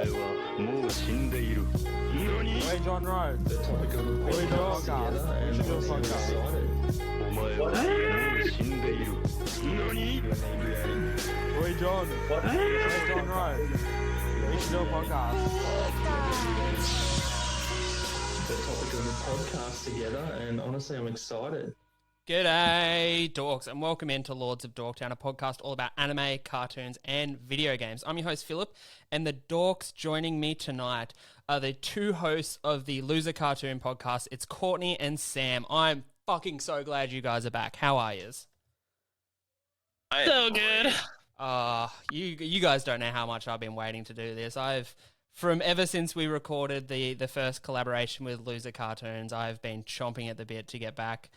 Wait, John Rowe. The topic of the We do a podcast podcast. together, We and should do a honestly, I'm excited. Wait, John. Wait, John Rowe. We should do a podcast. The topic of the podcast together, and honestly, I'm excited. G'day, dorks, and welcome into Lords of Dorktown, a podcast all about anime, cartoons, and video games. I'm your host, Philip, and the dorks joining me tonight are the two hosts of the Loser Cartoon podcast. It's Courtney and Sam. I'm fucking so glad you guys are back. How are yous? So good. You guys don't know how much I've been waiting to do this. From ever since we recorded the first collaboration with Loser Cartoons, I've been chomping at the bit to get back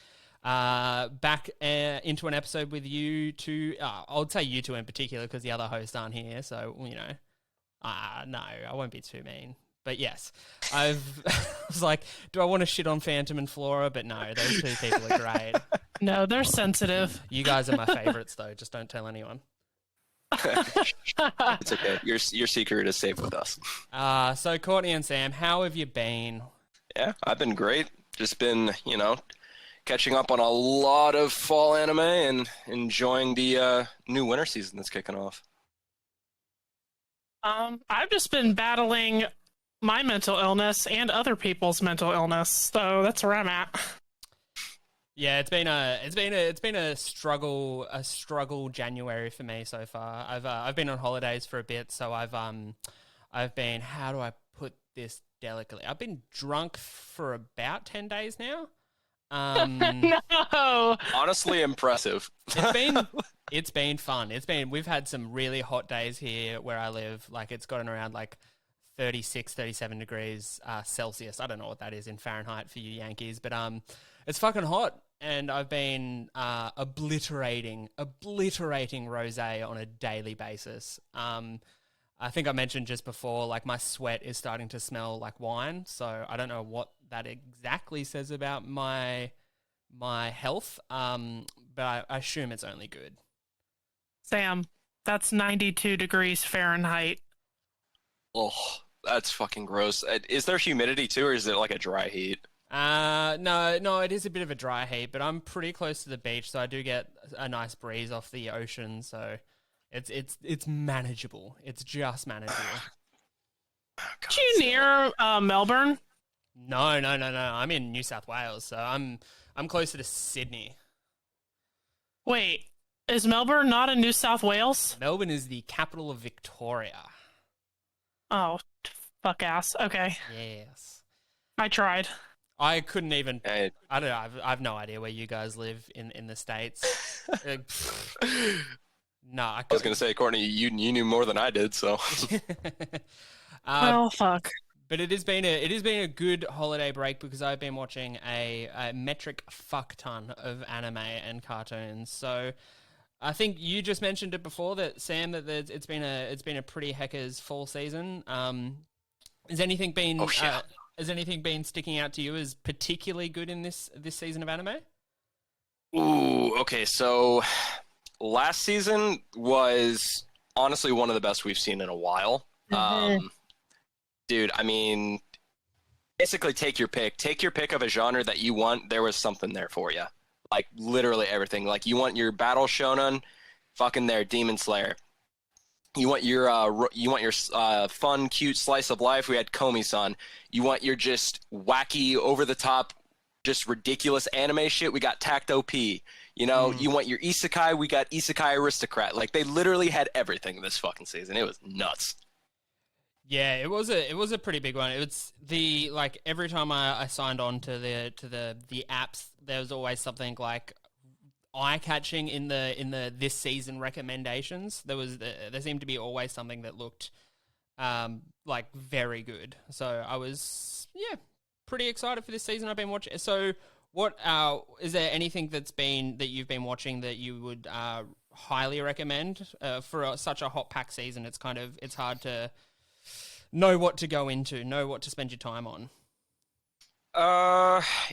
into an episode with you two. I'll say you two in particular because the other hosts aren't here. So, you know, no, I won't be too mean. But yes, I was like, do I want to shit on Phantom and Flora? But no, those two people are great. No, they're sensitive. You guys are my favorites, though. Just don't tell anyone. It's okay. Your secret is safe with us. So Courtney and Sam, how have you been? Yeah, I've been great. Just been, catching up on a lot of fall anime and enjoying the new winter season that's kicking off. I've just been battling my mental illness and other people's mental illness, so that's where I'm at. Yeah, it's been a struggle January for me so far. I've been on holidays for a bit, so I've been, how do I put this delicately? I've been drunk for about 10 days now. No. Honestly, impressive. It's been fun. We've had some really hot days here where I live. Like, it's gotten around like 36, 37 degrees Celsius. I don't know what that is in Fahrenheit for you Yankees, but it's fucking hot. And I've been obliterating rosé on a daily basis. I think I mentioned just before, like, my sweat is starting to smell like wine. So I don't know what that exactly says about my health, but I assume it's only good. Sam, that's 92 degrees Fahrenheit. Oh, that's fucking gross. Is there humidity too, or is it like a dry heat? No, it is a bit of a dry heat, but I'm pretty close to the beach, so I do get a nice breeze off the ocean, so it's manageable. It's just manageable. Are you near Melbourne? No. I'm in New South Wales, so I'm closer to Sydney. Wait, is Melbourne not in New South Wales? Melbourne is the capital of Victoria. Oh, fuck ass. Okay, Yes. I tried. I couldn't even. Hey. I don't know. I've no idea where you guys live in the States. No, I was gonna say, Courtney, you knew more than I did, so. Well, fuck. But it has been a good holiday break because I've been watching a metric fuck ton of anime and cartoons. So I think you just mentioned it before that, Sam, that it's been a pretty heckers fall season. Has anything been sticking out to you as particularly good in this season of anime? Ooh, okay, so last season was honestly one of the best we've seen in a while. Dude, I mean, basically take your pick. Take your pick of a genre that you want. There was something there for you. Like, literally everything. Like, you want your battle shonen, fucking there, Demon Slayer. You want your fun, cute slice of life. We had Komi-san. You want your just wacky, over the top, just ridiculous anime shit. We got Tact OP. You want your isekai. We got Isekai Aristocrat. Like, they literally had everything this fucking season. It was nuts. Yeah, it was a pretty big one. It's every time I signed on to the apps, there was always something like eye catching in the this season recommendations. There seemed to be always something that looked like very good. So I was pretty excited for this season. I've been watching. So what is there anything that you've been watching that you would highly recommend for such a hot pack season? It's hard to know what to go into, know what to spend your time on.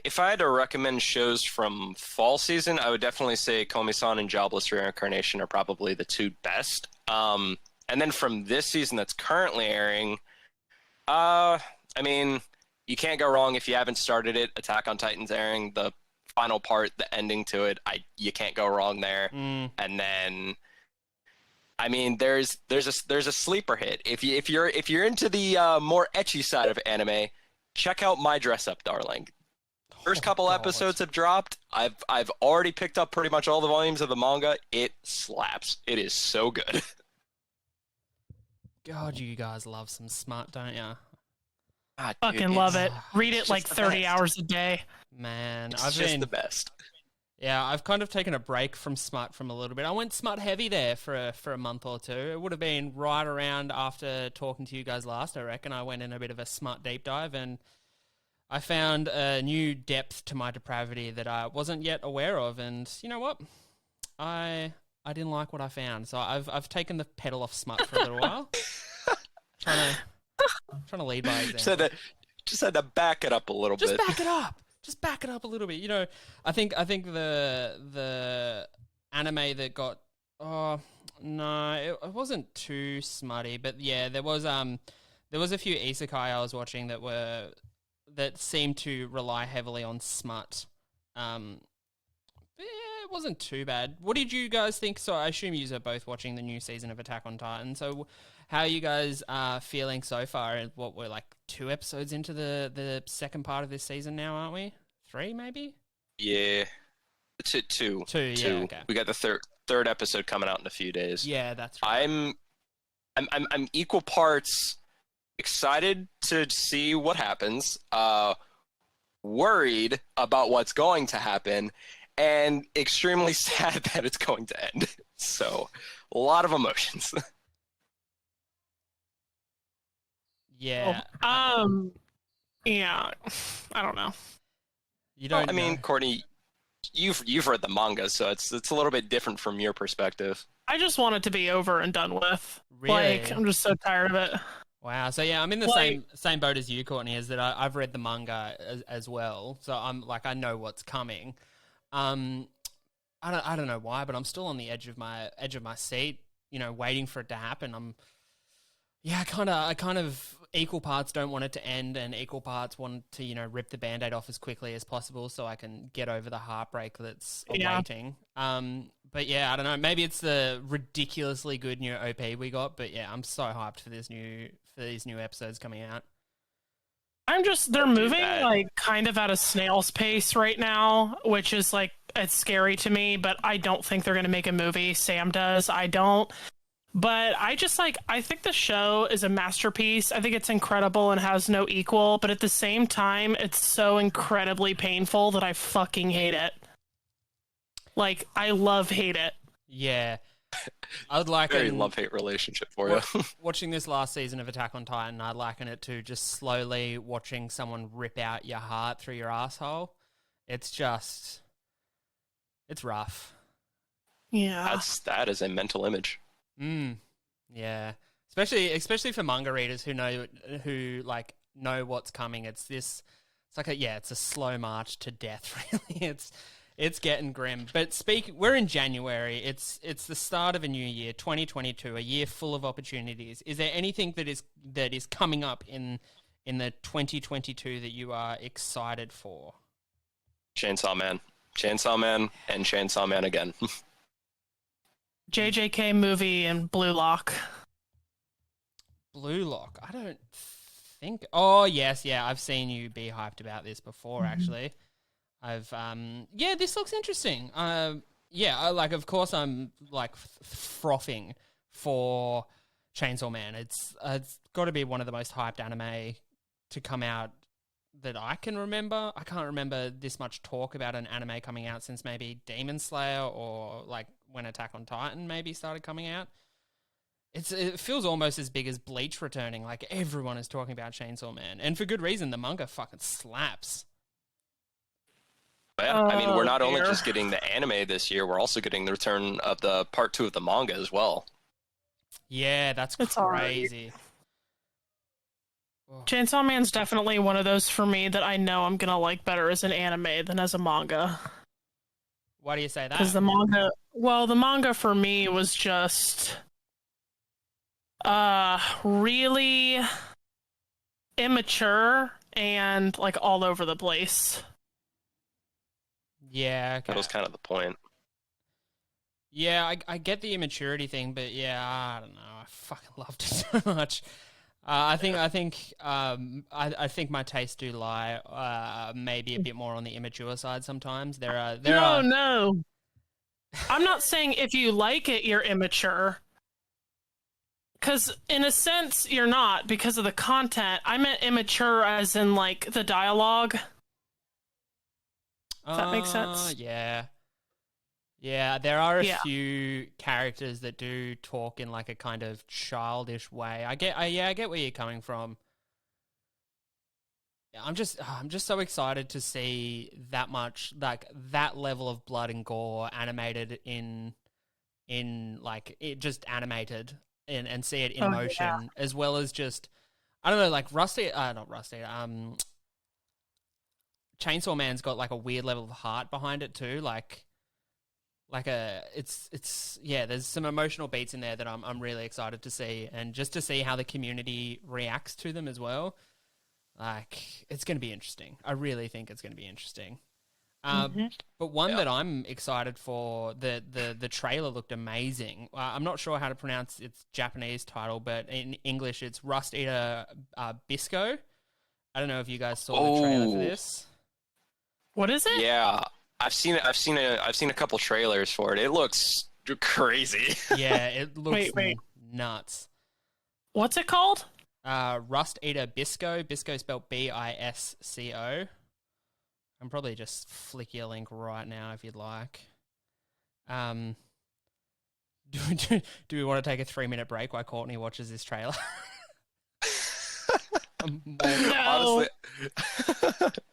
If I had to recommend shows from fall season, I would definitely say Komi-san and Jobless Reincarnation are probably the two best. And then from this season that's currently airing, I mean, you can't go wrong if you haven't started it. Attack on Titan's airing, the final part, the ending to it. You can't go wrong there. Mm. And then, I mean, there's a sleeper hit. If you're into the more ecchi side of anime, check out My Dress Up Darling. First couple God. episodes have dropped. I've already picked up pretty much all the volumes of the manga. It slaps. It is so good. God, you guys love some smut, don't you? God, dude, Fucking love it. it's Read it just like the 30 best. hours a day. Man, It's I've just been the best. Yeah, I've kind of taken a break from smut from a little bit. I went smut heavy there for a month or two. It would have been right around after talking to you guys last, I reckon. I went in a bit of a smut deep dive and I found a new depth to my depravity that I wasn't yet aware of. And you know what? I didn't like what I found, so I've taken the pedal off smut for a little while. trying to lead by example. Just had to back it up a little Just bit. back it up. Just back it up a little bit. You know, I think the anime that got it wasn't too smutty, but yeah, there was a few isekai I was watching that seemed to rely heavily on smut. It wasn't too bad. What did you guys think? So I assume you are both watching the new season of Attack on Titan. So how are you guys feeling so far? And what, we're like 2 episodes into the second part of this season now, aren't we? 3 maybe? Yeah, two. Yeah, okay. We got the third episode coming out in a few days. Yeah, that's right. I'm equal parts excited to see what happens, worried about what's going to happen, and extremely sad that it's going to end. So, a lot of emotions. Yeah. Yeah, I don't know. You don't I mean, know. Courtney, you've read the manga, so it's a little bit different from your perspective. I just want it to be over and done with. Really? Like, I'm just so tired of it. Wow. So yeah, I'm in the Like- same boat as you, Courtney, is that I've read the manga as well. So I'm like, I know what's coming. I don't know why, but I'm still on the edge of my seat, you know, waiting for it to happen. I kind of equal parts don't want it to end and equal parts want to, you know, rip the Band-Aid off as quickly as possible so I can get over the heartbreak that's awaiting. But yeah, I don't know. Maybe it's the ridiculously good new OP we got, but yeah, I'm so hyped for these new episodes coming out. They're moving that. like kind of at a snail's pace right now, which is like, it's scary to me, but I don't think they're going to make a movie. Sam does. I don't. But I think the show is a masterpiece. I think it's incredible and has no equal, but at the same time, it's so incredibly painful that I fucking hate it. Like, I hate it. Yeah. I would like Very love-hate relationship for you. watching this last season of Attack on Titan, I'd liken it to just slowly watching someone rip out your heart through your asshole. It's rough. Yeah. That is a mental image. Yeah. Especially for manga readers who know what's coming. It's a slow march to death, really. It's getting grim. But we're in January. It's the start of a new year, 2022, a year full of opportunities. Is there anything that is coming up in the 2022 that you are excited for? Chainsaw Man, and Chainsaw Man again. JJK movie and Blue Lock. Blue Lock. I don't think. Oh yes, yeah. I've seen you be hyped about this before. Actually, this looks interesting. Of course, I'm like frothing for Chainsaw Man. It's got to be one of the most hyped anime to come out that I can remember. I can't remember this much talk about an anime coming out since maybe Demon Slayer or like when Attack on Titan maybe started coming out. It feels almost as big as Bleach returning. Like everyone is talking about Chainsaw Man, and for good reason. The manga fucking slaps. Yeah, I mean, we're not only dear. just getting the anime this year, we're also getting the return of the part 2 of the manga as well. Yeah, that's It's alright. crazy. Oh. Chainsaw Man's definitely one of those for me that I know I'm gonna like better as an anime than as a manga. Why do you say that? Because the manga for me was just really immature and like all over the place. Yeah, okay. That was kind of the point. Yeah, I get the immaturity thing, but yeah, I don't know. I fucking loved it so much. I think my tastes do lie maybe a bit more on the immature side sometimes. No. I'm not saying if you like it, you're immature. Because in a sense, you're not because of the content. I meant immature as in like the dialogue. Does that make sense? Yeah. Yeah, there are a Yeah. few characters that do talk in like a kind of childish way. I get where you're coming from. Yeah, I'm just so excited to see that much, like that level of blood and gore animated in like it just animated and see it in Oh, motion, yeah. as well as just, I don't know, like Chainsaw Man's got like a weird level of heart behind it too, it's yeah, there's some emotional beats in there that I'm really excited to see, and just to see how the community reacts to them as well. Like, it's going to be interesting. I really think it's going to be interesting. But one that I'm excited for, the trailer looked amazing. I'm not sure how to pronounce its Japanese title, but in English it's Rust Eater Bisco. I don't know if you guys saw the trailer for this. What is it? Yeah, I've seen a couple trailers for it. It looks crazy. Yeah, it looks Wait. nuts. What's it called? Rust Eater Bisco. Bisco spelled Bisco. I'm probably just flick your link right now if you'd like. Do we want to take a 3-minute break while Courtney watches this trailer? Honestly,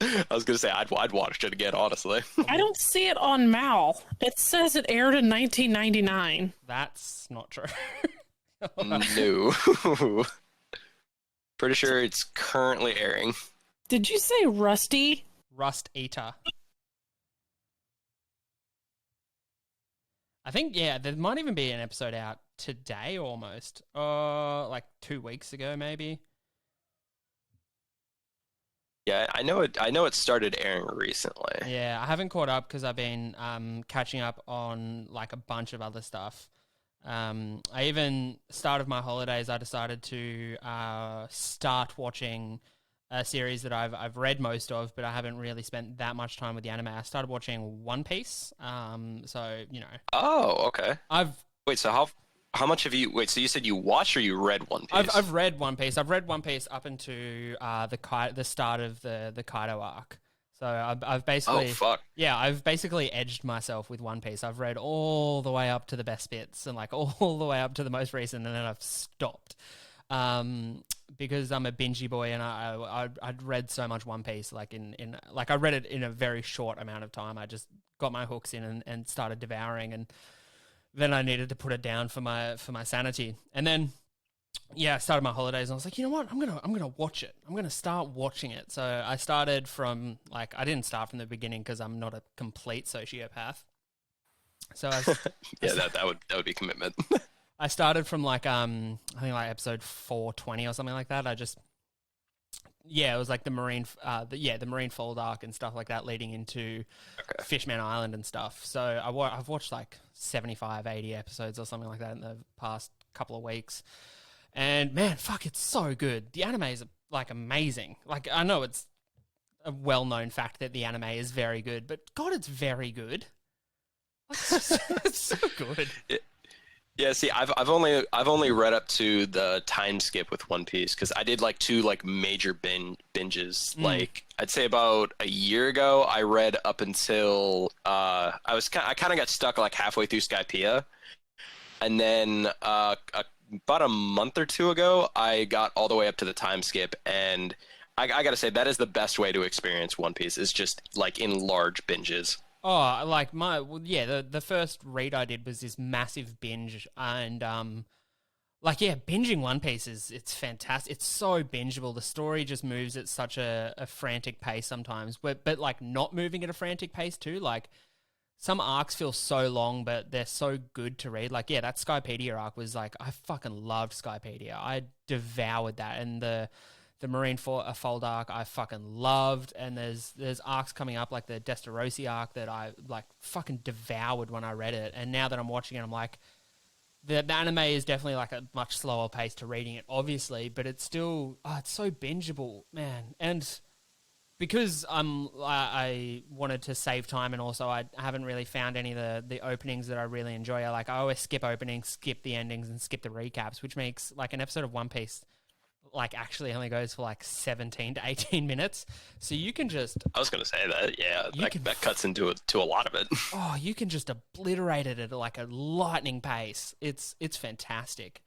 I was gonna say I'd watch it again. Honestly, I don't see it on Mal. It says it aired in 1999. That's not true. no. Pretty sure it's currently airing. Did you say Rusty? Rust Eater. I think, yeah, there might even be an episode out today almost. Like 2 weeks ago, maybe. Yeah, I know it started airing recently. Yeah, I haven't caught up because I've been catching up on like a bunch of other stuff. I even, start of my holidays, I decided to start watching a series that I've read most of, but I haven't really spent that much time with the anime. I started watching One Piece. So, you know. Oh, okay. Wait, so how much have you? Wait, so you said you watched or you read One Piece? I've read One Piece. I've read One Piece up into the start of the Kaido arc. So I've basically, oh fuck, yeah, I've basically edged myself with One Piece. I've read all the way up to the best bits and like all the way up to the most recent, and then I've stopped because I'm a bingey boy, and I'd read so much One Piece, like in like I read it in a very short amount of time. I just got my hooks in and started devouring, and then I needed to put it down for my sanity, and then. Yeah, I started my holidays and I was like, you know what? I'm gonna watch it. I'm gonna start watching it. So I started from like, I didn't start from the beginning because I'm not a complete sociopath. So yeah, that would be commitment. I started from like I think like episode 420 or something like that. It was like the Marine Fold arc and stuff like that, leading into Fishman Island and stuff. So I've watched like 75, 80 episodes or something like that in the past couple of weeks. And man, fuck, it's so good. The anime is like amazing. Like, I know it's a well-known fact that the anime is very good, but God, it's very good. Like, it's so good. Yeah, see, I've only read up to the time skip with One Piece because I did like 2 like major binges. Like I'd say about a year ago, I read up until I kind of got stuck like halfway through Skypiea, and then about a month or 2 ago, I got all the way up to the time skip, and I gotta say that is the best way to experience One Piece, is just like in large binges. Oh, like the first read I did was this massive binge, and binging One Piece it's fantastic. It's so bingeable. The story just moves at such a frantic pace sometimes, but like not moving at a frantic pace too. Like, some arcs feel so long, but they're so good to read. Like, yeah, that Skypedia arc was like, I fucking loved Skypedia. I devoured that. And the Fold arc I fucking loved, and there's arcs coming up like the Destarosi arc that I like fucking devoured when I read it, and now that I'm watching it, I'm like, the anime is definitely like a much slower pace to reading it, obviously, but it's still it's so bingeable, man. And because I wanted to save time, and also I haven't really found any of the openings that I really enjoy. I always skip openings, skip the endings, and skip the recaps, which makes like an episode of One Piece like actually only goes for like 17 to 18 minutes. So you can just... I was going to say that, yeah, that cuts into a lot of it. Oh, you can just obliterate it at like a lightning pace. It's fantastic.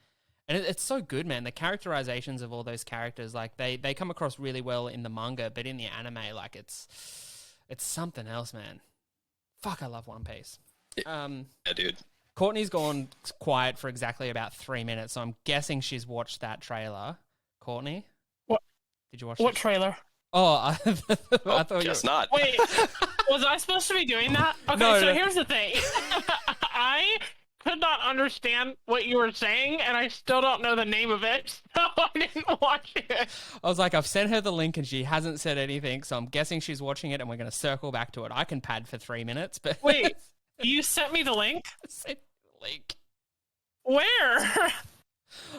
And it's so good, man. The characterizations of all those characters, like they come across really well in the manga, but in the anime, like it's something else, man. Fuck, I love One Piece. Yeah, dude. Courtney's gone quiet for exactly about 3 minutes, so I'm guessing she's watched that trailer. Courtney? What? Did you watch What it? trailer? Oh, I thought guess not. Wait, was I supposed to be doing that? Okay, No, so no. here's the thing. I could not understand what you were saying, and I still don't know the name of it, so I didn't watch it. I was like, I've sent her the link and she hasn't said anything, so I'm guessing she's watching it and we're going to circle back to it. I can pad for 3 minutes, but... Wait, you sent me the link? Send the link. Where?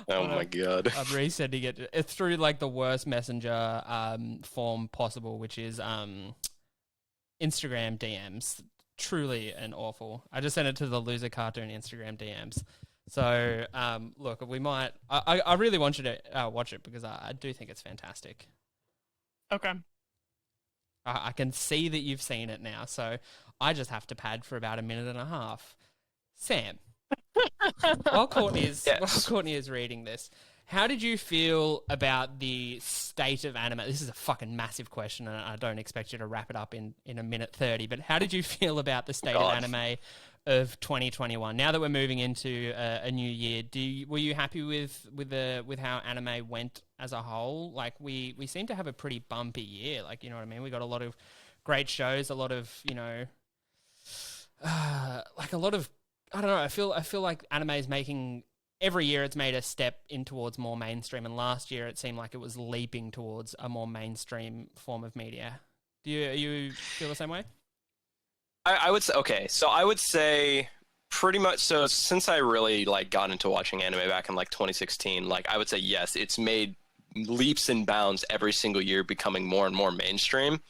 Oh my god. I'm resending it through like the worst messenger form possible, which is Instagram DMs. Truly and awful. I just sent it to the loser cartoon Instagram DMs. So look, we might. I really want you to watch it because I do think it's fantastic. Okay. I can see that you've seen it now, so I just have to pad for about a minute and a half. Sam. While Courtney is reading this, how did you feel about the state of anime? This is a fucking massive question, and I don't expect you to wrap it up in a minute 30, but how did you feel about the state of anime of 2021? Now that we're moving into a new year, were you happy with how anime went as a whole? Like, we seem to have a pretty bumpy year, like, you know what I mean? We got a lot of great shows, a lot of, you know, like a lot of, I don't know, I feel like anime is making, every year it's made a step in towards more mainstream, and last year it seemed like it was leaping towards a more mainstream form of media. Do you feel the same way? I would say, okay, so I would say pretty much, so since I really like got into watching anime back in like 2016, like I would say yes, it's made leaps and bounds every single year, becoming more and more mainstream.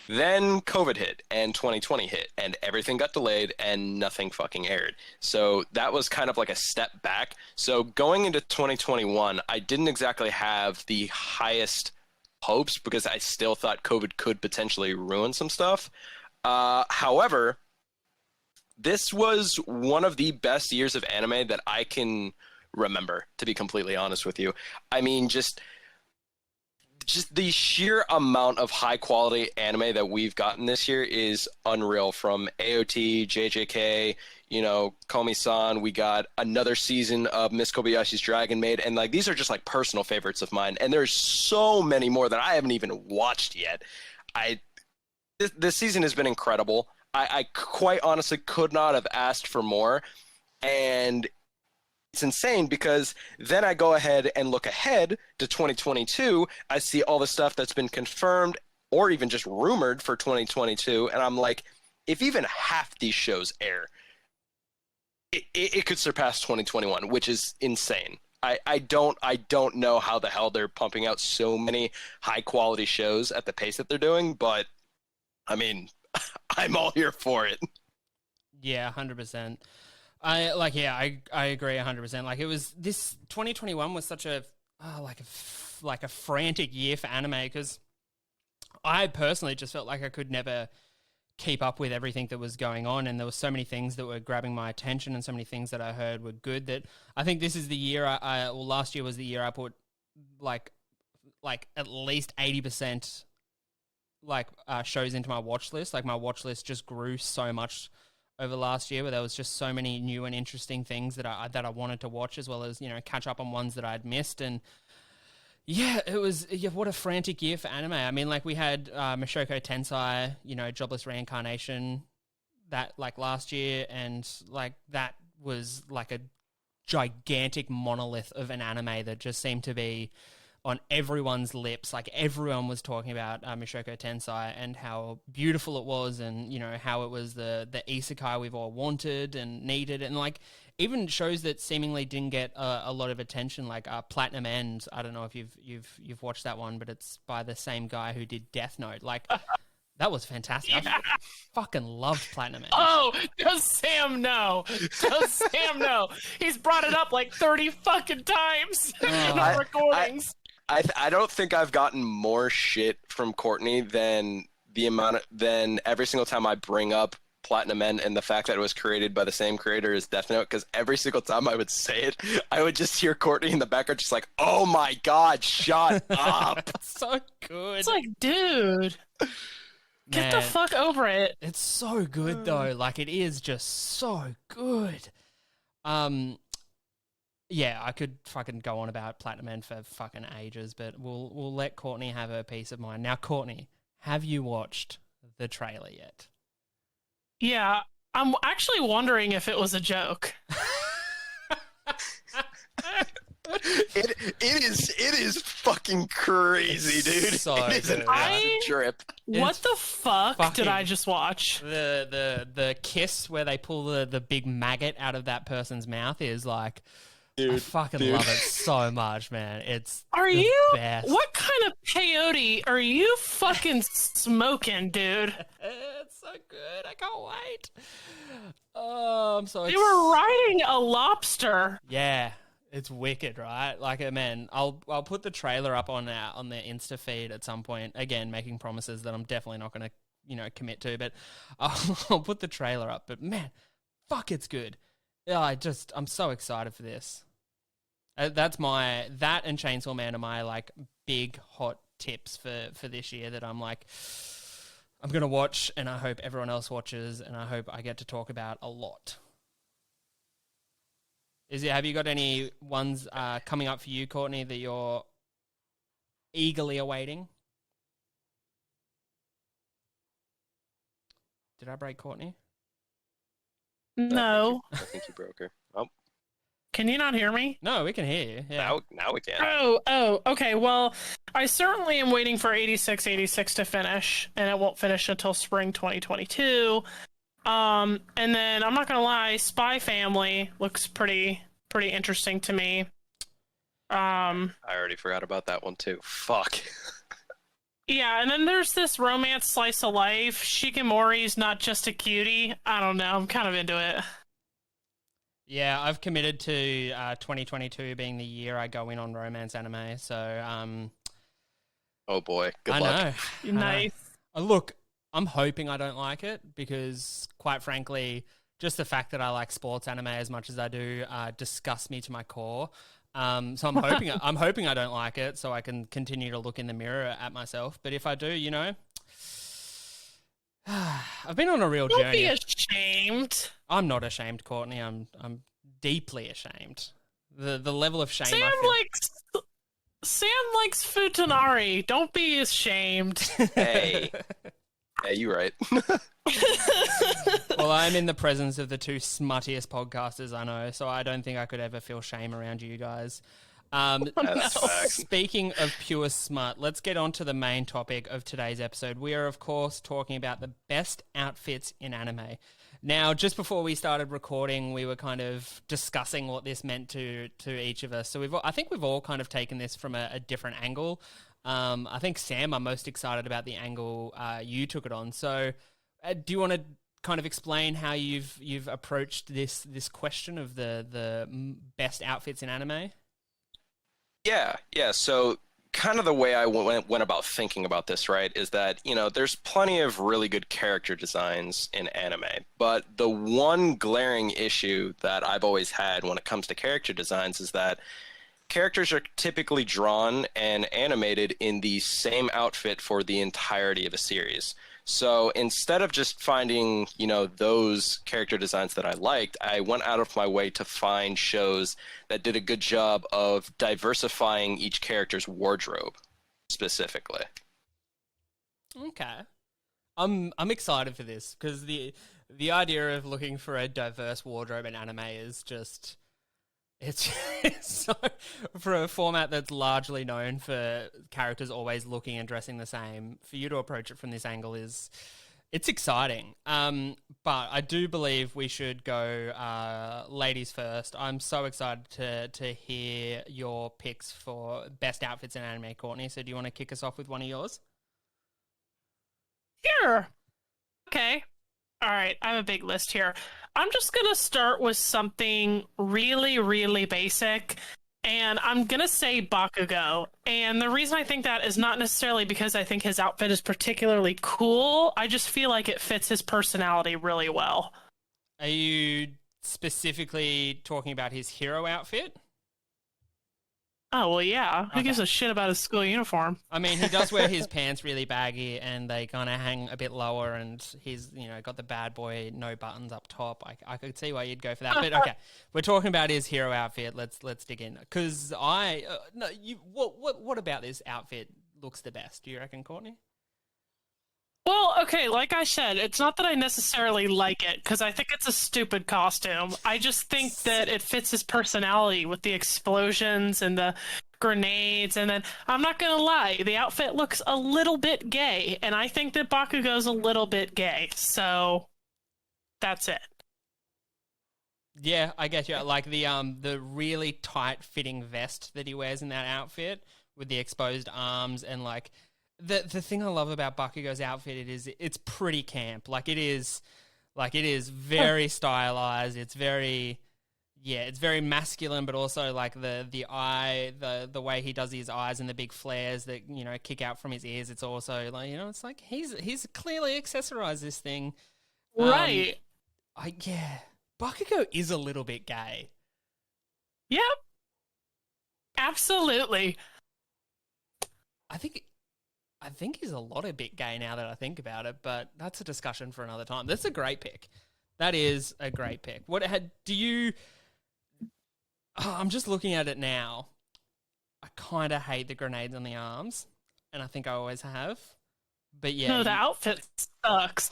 Then COVID hit and 2020 hit and everything got delayed and nothing fucking aired. So that was kind of like a step back. So going into 2021, I didn't exactly have the highest hopes because I still thought COVID could potentially ruin some stuff. However, this was one of the best years of anime that I can remember, to be completely honest with you. I mean, just the sheer amount of high quality anime that we've gotten this year is unreal. From AOT, JJK, you know, Komi-san, we got another season of Miss Kobayashi's Dragon Maid, and like these are just like personal favorites of mine, and there's so many more that I haven't even watched yet. This season has been incredible. I quite honestly could not have asked for more, and it's insane because then I go ahead and look ahead to 2022. I see all the stuff that's been confirmed or even just rumored for 2022, and I'm like, if even half these shows air, it could surpass 2021, which is insane. I don't know how the hell they're pumping out so many high quality shows at the pace that they're doing, but I mean, I'm all here for it. Yeah, 100%. I agree 100%. Like, it was, this 2021 was such a like a frantic year for anime, because I personally just felt like I could never keep up with everything that was going on, and there were so many things that were grabbing my attention and so many things that I heard were good, that I think this is the year last year was the year I put like at least 80% shows into my watch list. Like, my watch list just grew so much over last year, where there was just so many new and interesting things that I wanted to watch, as well as, you know, catch up on ones that I'd missed. And yeah, it was, what a frantic year for anime. I mean, like, we had Mushoku Tensei, you know, Jobless Reincarnation, that like last year, and like that was like a gigantic monolith of an anime that just seemed to be on everyone's lips. Like everyone was talking about Mushoku Tensei and how beautiful it was, and you know how it was the isekai we've all wanted and needed, and like even shows that seemingly didn't get a lot of attention, like Platinum End. I don't know if you've watched that one, but it's by the same guy who did Death Note. Like that was fantastic. Yeah. I fucking loved Platinum End. Oh, does Sam know? Does Sam know? He's brought it up like 30 fucking times in our recordings. I don't think I've gotten more shit from Courtney than every single time I bring up Platinum End and the fact that it was created by the same creator as Death Note, because every single time I would say it, I would just hear Courtney in the background just like, oh my god, shut up. It's so good. It's like, dude, get the Man, fuck over it. it's so good though. Like it is just so good. Yeah, I could fucking go on about Platinum End for fucking ages, but we'll let Courtney have her peace of mind. Now, Courtney, have you watched the trailer yet? Yeah, I'm actually wondering if it was a joke. It is fucking crazy, dude. So it is an good. acid trip. What It's the fuck fucking- did I just watch? The kiss where they pull the big maggot out of that person's mouth is like, I Dude, fucking dude. love it so much, man. It's Are the you? best. What kind of peyote are you fucking smoking, dude? It's so good. I can't wait. Oh, I'm so They were riding a lobster. Yeah, it's wicked, right? Like, man, I'll put the trailer up on the Insta feed at some point. Again, making promises that I'm definitely not going to, commit to, but I'll put the trailer up. But man, fuck, it's good. Yeah, I'm so excited for this. That and Chainsaw Man are my like big hot tips for this year that I'm like, I'm gonna watch, and I hope everyone else watches, and I hope I get to talk about a lot. Have you got any ones coming up for you, Courtney, that you're eagerly awaiting? Did I break Courtney? No. I think you broke her. Oh, Can you not hear me? No, we can hear you. Yeah. now we can. Oh, okay. Well, I certainly am waiting for 8686 to finish, and it won't finish until spring 2022. And then I'm not gonna lie, Spy Family looks pretty interesting to me. I already forgot about that one too. Fuck. Yeah, and then there's this romance slice of life. Shikimori's not just a cutie. I don't know. I'm kind of into it. Yeah, I've committed to 2022 being the year I go in on romance anime. So, Oh boy. Good I luck. know. Nice. Look, I'm hoping I don't like it because, quite frankly, just the fact that I like sports anime as much as I do disgusts me to my core. So I'm hoping I don't like it, so I can continue to look in the mirror at myself. But if I do, I've been on a real Don't journey. be ashamed. I'm not ashamed, Courtney. I'm deeply ashamed. The level of shame Sam I feel. likes Futanari. Don't be ashamed. Hey. Yeah, you right. Well, I'm in the presence of the two smuttiest podcasters I know, so I don't think I could ever feel shame around you guys. That's facts. Speaking of pure smut, let's get on to the main topic of today's episode. We are, of course, talking about the best outfits in anime. Now, just before we started recording, we were kind of discussing what this meant to each of us. So I think we've all kind of taken this from a different angle. I think, Sam, I'm most excited about the angle you took it on. So do you want to kind of explain how you've approached this question of the best outfits in anime? Yeah. So kind of the way I went about thinking about this, right, is that, there's plenty of really good character designs in anime, but the one glaring issue that I've always had when it comes to character designs is that characters are typically drawn and animated in the same outfit for the entirety of a series. So instead of just finding, those character designs that I liked, I went out of my way to find shows that did a good job of diversifying each character's wardrobe, specifically. Okay. I'm excited for this because the idea of looking for a diverse wardrobe in anime is just It's, it's so, for a format that's largely known for characters always looking and dressing the same, for you to approach it from this angle it's exciting. But I do believe we should go ladies first. I'm so excited to hear your picks for best outfits in anime, Courtney. So do you want to kick us off with one of yours? Sure. Okay. All right. I have a big list here. I'm just going to start with something really, really basic. And I'm going to say Bakugou. And the reason I think that is not necessarily because I think his outfit is particularly cool. I just feel like it fits his personality really well. Are you specifically talking about his hero outfit? Oh, well, yeah. Who Okay. gives a shit about his school uniform? I mean, he does wear his pants really baggy and they kind of hang a bit lower, and he's, got the bad boy no buttons up top. I could see why you'd go for that. But okay, we're talking about his hero outfit. Let's dig in. Because what about this outfit looks the best? Do you reckon, Courtney? Well, okay, like I said, it's not that I necessarily like it, because I think it's a stupid costume. I just think that it fits his personality with the explosions and the grenades, and then, I'm not gonna lie, the outfit looks a little bit gay, and I think that Bakugou's a little bit gay, so that's it. Yeah, I get you. Like the really tight fitting vest that he wears in that outfit with the exposed arms, and like the thing I love about Bakugou's outfit it's pretty camp. It is very stylized. It's very masculine, but also like the eye, the way he does his eyes and the big flares that kick out from his ears. It's also like it's like he's clearly accessorized this thing, Right. Bakugou is a little bit gay. Yep. Absolutely. I think he's a lot of bit gay now that I think about it, but that's a discussion for another time. That's a great pick. That is a great pick. I'm just looking at it now. I kind of hate the grenades on the arms, and I think I always have. But yeah. No, the outfit sucks.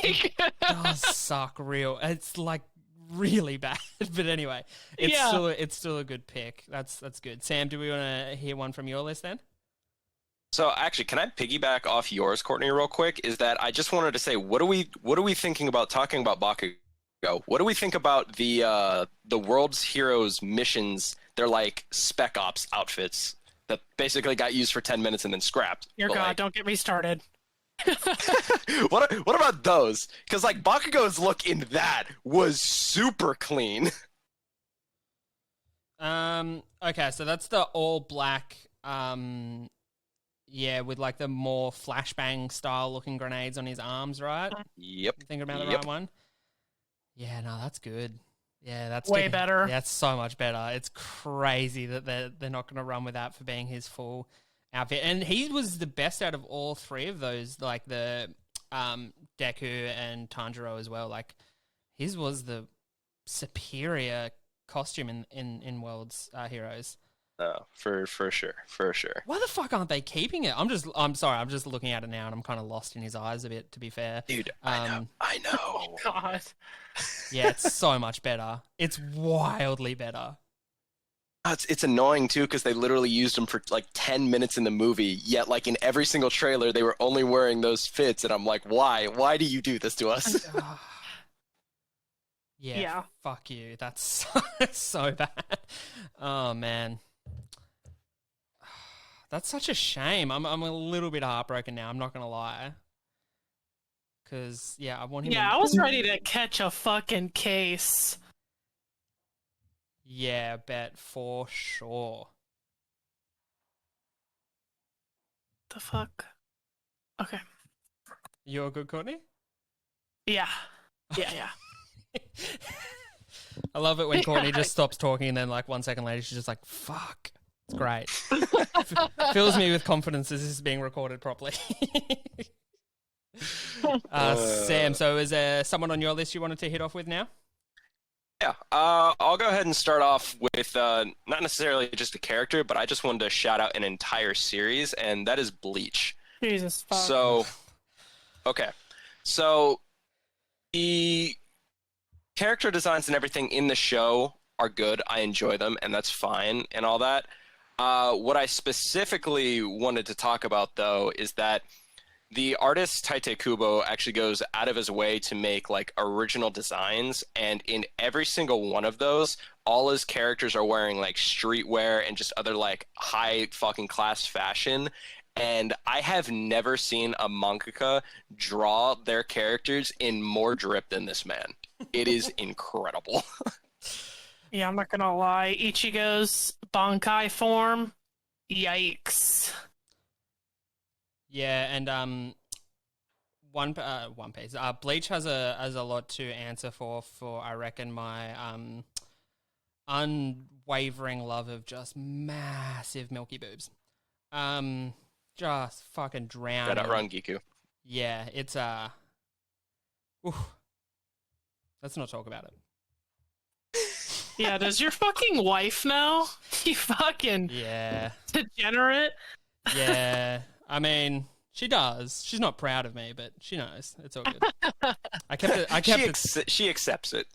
It does suck real. It's like really bad. But anyway, it's still a good pick. That's good. Sam, do we want to hear one from your list then? So actually, can I piggyback off yours, Courtney, real quick? Is that I just wanted to say, what are we thinking about talking about Bakugou? What do we think about the World's Heroes missions? They're like spec ops outfits that basically got used for 10 minutes and then scrapped. Dear But, God, like, don't get me started. what about those? Because like Bakugou's look in that was super clean. Okay, so that's the all black with like the more flashbang style looking grenades on his arms, right? Yep. You thinking about the right one? Yeah, no, that's good. Yeah, that's Way better. Yeah, that's so much better. It's crazy that they're not going to run with that for being his full outfit. And he was the best out of all three of those, like the Deku and Tanjiro as well. Like his was the superior costume in World's Heroes. Oh, for sure. Why the fuck aren't they keeping it? I'm sorry, I'm just looking at it now and I'm kind of lost in his eyes a bit, to be fair. Dude, I know. God. Yeah, it's so much better. It's wildly better. It's annoying too because they literally used them for like 10 minutes in the movie. Yet, like in every single trailer, they were only wearing those fits, and I'm like, why? Why do you do this to us? Yeah. Fuck you. That's so bad. Oh man, that's such a shame. I'm a little bit heartbroken now. I'm not gonna lie. Because I want him. Yeah, I was ready to catch a fucking case. Yeah, bet for sure. The fuck? Okay. You're good, Courtney? Yeah. Yeah. I love it when Courtney just stops talking and then like 1 second later she's just like, fuck. It's great. Fills me with confidence as this is being recorded properly. Sam, so is there someone on your list you wanted to hit off with now? Yeah, I'll go ahead and start off with not necessarily just a character, but I just wanted to shout out an entire series, and that is Bleach. Jesus fuck. So, okay. So, the character designs and everything in the show are good. I enjoy them, and that's fine and all that. What I specifically wanted to talk about, though, is that the artist Tite Kubo actually goes out of his way to make like original designs, and in every single one of those, all his characters are wearing like streetwear and just other like high fucking class fashion. And I have never seen a mangaka draw their characters in more drip than this man. It is incredible. Yeah, I'm not gonna lie. Ichigo's Bankai form, yikes. Yeah, and One Piece. Bleach has a lot to answer for I reckon my unwavering love of just massive milky boobs. Just fucking drowning. Gotta run, Giku. Yeah, it's oof. Let's not talk about it. Yeah, does your fucking wife know? You fucking Yeah. degenerate. Yeah. I mean, she does. She's not proud of me, but she knows. It's all good. I kept it. She accepts it.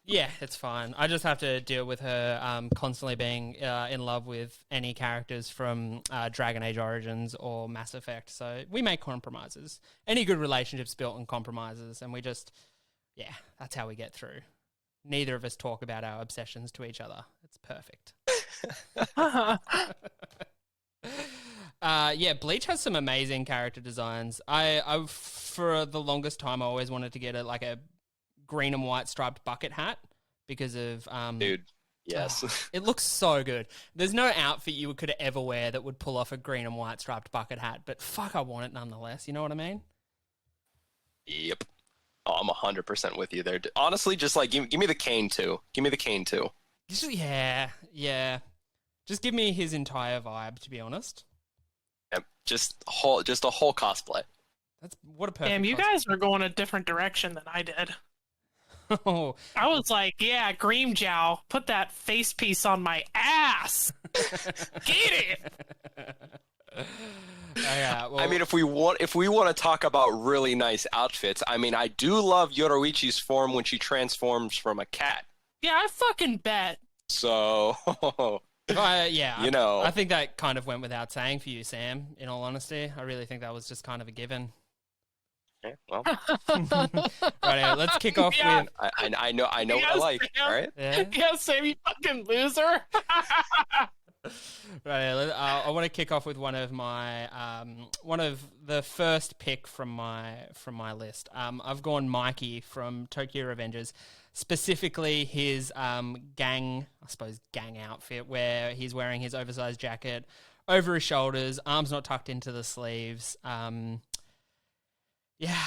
Yeah, it's fine. I just have to deal with her constantly being in love with any characters from Dragon Age Origins or Mass Effect. So we make compromises. Any good relationship's built on compromises, and we just, yeah, that's how we get through. Neither of us talk about our obsessions to each other. It's perfect. Yeah, Bleach has some amazing character designs. I for the longest time, I always wanted to get a green and white striped bucket hat because of Dude, yes. it looks so good. There's no outfit you could ever wear that would pull off a green and white striped bucket hat, but fuck, I want it nonetheless. You know what I mean? Yep. Oh, I'm 100% with you there. Honestly, just like give me the cane too. Give me the cane too. Yeah. Just give me his entire vibe, to be honest. Yep. Just a whole cosplay. That's what a perfect. Damn, you guys were going a different direction than I did. Oh, I was like, yeah, Green Jow, put that face piece on my ass. Get it. yeah, well, I mean, if we want to talk about really nice outfits, I mean, I do love Yoroichi's form when she transforms from a cat. Yeah, I fucking bet. So, yeah, you know, I think that kind of went without saying for you, Sam. In all honesty, I really think that was just kind of a given. okay, well, Right, let's kick off Yeah. with. I know what I Yes, like. Sam. All right. Yeah. Yeah, Sam, you fucking loser. Right, I want to kick off with one of the first pick from my list. I've gone Mikey from Tokyo Avengers, specifically his gang outfit, where he's wearing his oversized jacket over his shoulders, arms not tucked into the sleeves. Yeah,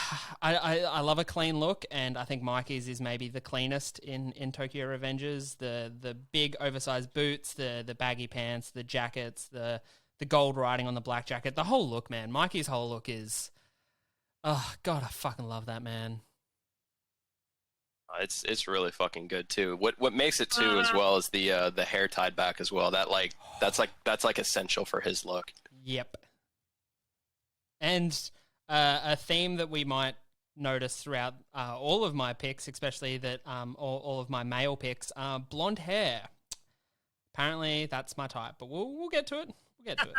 I love a clean look, and I think Mikey's is maybe the cleanest in Tokyo Revengers. The big oversized boots, the baggy pants, the jackets, the gold writing on the black jacket. The whole look, man. Mikey's whole look is, oh god, I fucking love that, man. It's really fucking good too. What makes it too as well is the hair tied back as well. That's essential for his look. Yep. And a theme that we might notice throughout all of my picks, especially that all of my male picks, are blonde hair. Apparently, that's my type, but we'll get to it. We'll get to it.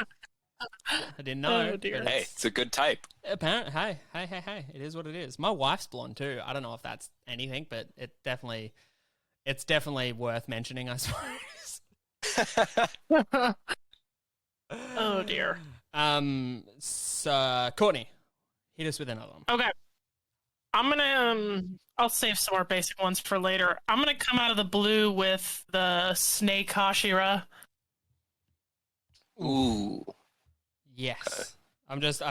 I didn't know. Oh, dear. but Hey, it's a good type. Apparently, hey, it is what it is. My wife's blonde too. I don't know if that's anything, but it's definitely worth mentioning, I suppose. Oh dear. So Courtney, hit us with another one. Okay. I'm gonna I'll save some more basic ones for later. I'm gonna come out of the blue with the Snake Hashira. Ooh. Yes. I'm just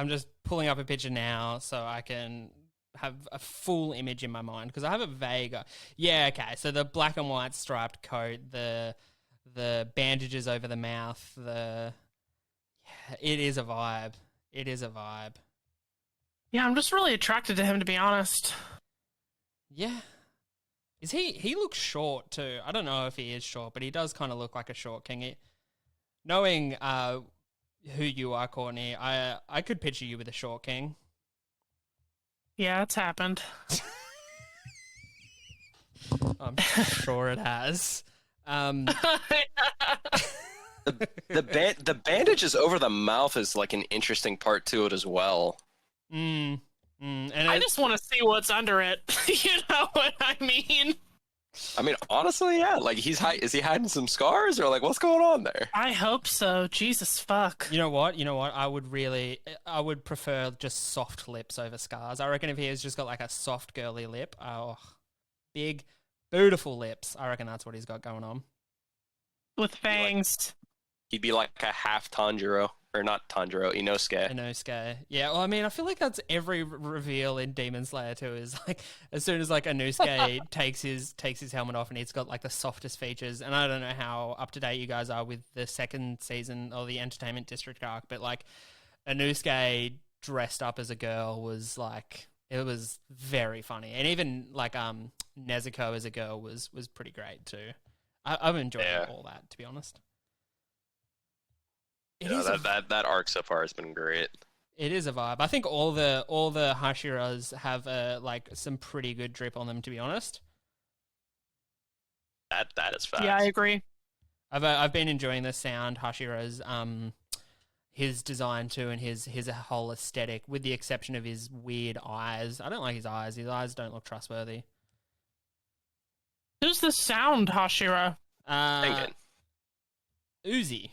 pulling up a picture now so I can have a full image in my mind because I have a vague. Yeah, okay. So the black and white striped coat, the bandages over the mouth, it is a vibe. It is a vibe. Yeah, I'm just really attracted to him, to be honest. Yeah. Is he looks short too. I don't know if he is short, but he does kind of look like a short king. Knowing who you are, Courtney, I could picture you with a short king. Yeah, it's happened. I'm sure it has. The bandages over the mouth is like an interesting part to it as well. And I just want to see what's under it. You know what I mean? I mean, honestly, yeah. Like, is he hiding some scars, or like what's going on there? I hope so. Jesus fuck. You know what? I would prefer just soft lips over scars. I reckon if he has just got like a soft girly lip, big, beautiful lips. I reckon that's what he's got going on. With fangs. He'd be like a half Tanjiro, or not Tanjiro, Inosuke. Inosuke. Yeah, well, I mean, I feel like that's every reveal in Demon Slayer too. Is like as soon as like Inosuke takes his helmet off and he's got like the softest features. And I don't know how up to date you guys are with the second season or the Entertainment District arc, but like Inosuke dressed up as a girl was like it was very funny, and even like Nezuko as a girl was pretty great too. I'm enjoying all that, to be honest. That arc so far has been great. It is a vibe. I think all the Hashiras have like some pretty good drip on them, to be honest. That is fact. Yeah, I agree. I've been enjoying the sound Hashira's his design too, and his whole aesthetic, with the exception of his weird eyes. I don't like his eyes. His eyes don't look trustworthy. Who's the sound Hashira? Uzi.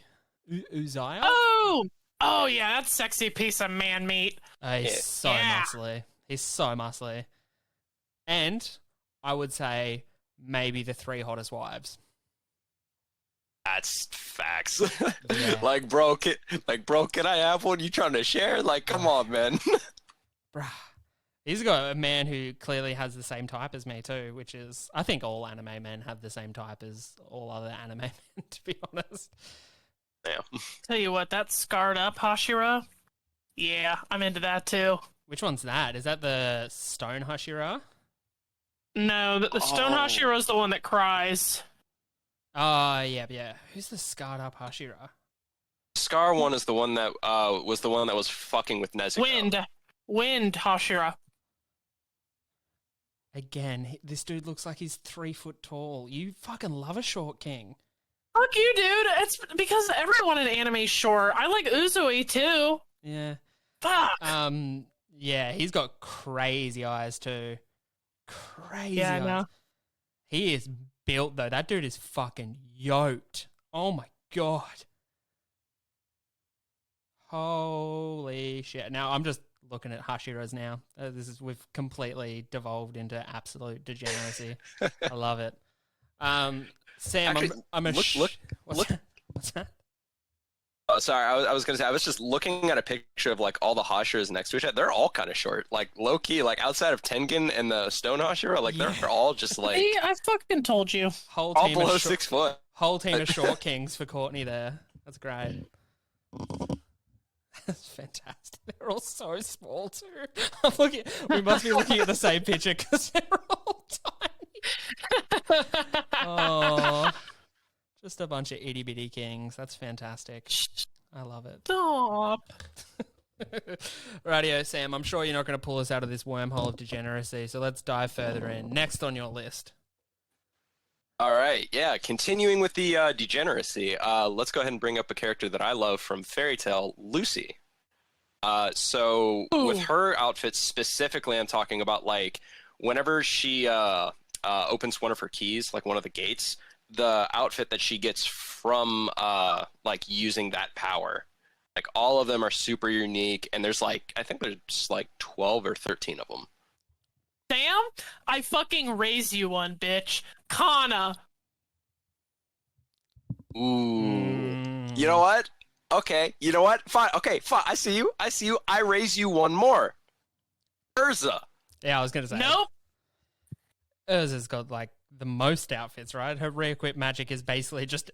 Uzziah? Oh yeah, that sexy piece of man meat. He's so muscly. He's so muscly. And I would say maybe the 3 hottest wives. That's facts. Yeah. Like, bro, can I have one? You trying to share? Like, come on, man. Bruh. He's got a man who clearly has the same type as me too, which is, I think all anime men have the same type as all other anime men, to be honest. Yeah. Tell you what, that scarred up Hashira. Yeah, I'm into that too. Which one's that? Is that the stone Hashira? No, the stone Hashira is the one that cries. Oh, yeah. Who's the scarred up Hashira? Scar one is the one that was fucking with Nezuko. Wind Hashira. Again, this dude looks like he's 3 foot tall. You fucking love a short king. Fuck you, dude. It's because everyone in anime's short. I like Uzui too. Yeah. Fuck. Yeah, he's got crazy eyes too. Crazy Yeah, eyes. I know. He is built though. That dude is fucking yoked. Oh my god. Holy shit. Now I'm just looking at Hashiras now. We've completely devolved into absolute degeneracy. I love it. Sam, Actually, What's that? Oh, sorry, I was gonna say I was just looking at a picture of like all the Hashiras next to each other. They're all kind of short, like low key, like outside of Tengen and the Stone Hashira, like they're all just like See, I fucking told you. Whole all team below of 6 foot. Whole team of short kings for Courtney there. That's great. That's fantastic. They're all so small too. We must be looking at the same picture because they're all tiny. Oh, just a bunch of itty bitty kings. That's fantastic. I love it. Stop. Rightio, Sam. I'm sure you're not going to pull us out of this wormhole of degeneracy. So let's dive further in. Next on your list. All right, yeah. Continuing with the degeneracy, let's go ahead and bring up a character that I love from Fairy Tail, Lucy. With her outfit specifically, I'm talking about like whenever she opens one of her keys, like one of the gates, the outfit that she gets from like using that power. Like all of them are super unique, and there's like I think there's like 12 or 13 of them. Sam, I fucking raise you one, bitch. Kana. Ooh. You know what? Okay. You know what? Fine. Okay, fine. I see you. I raise you one more. Urza. Yeah, I was going to say. Nope. Urza's got like the most outfits, right? Her re-equip magic is basically just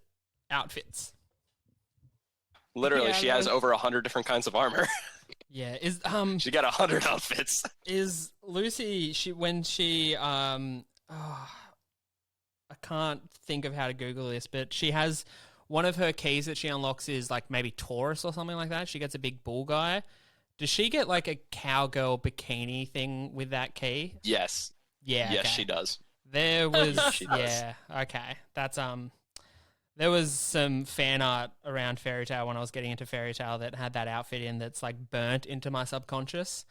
outfits. Literally, Yeah, she has over 100 different kinds of armor. Yeah, She got 100 outfits. is Lucy I can't think of how to Google this, but she has one of her keys that she unlocks is like maybe Taurus or something like that. She gets a big bull guy. Does she get like a cowgirl bikini thing with that key? Yes. Yeah. Yes, okay. she does. There was She does. yeah, okay. That's There was some fan art around Fairy Tail when I was getting into Fairy Tail that had that outfit in that's like burnt into my subconscious.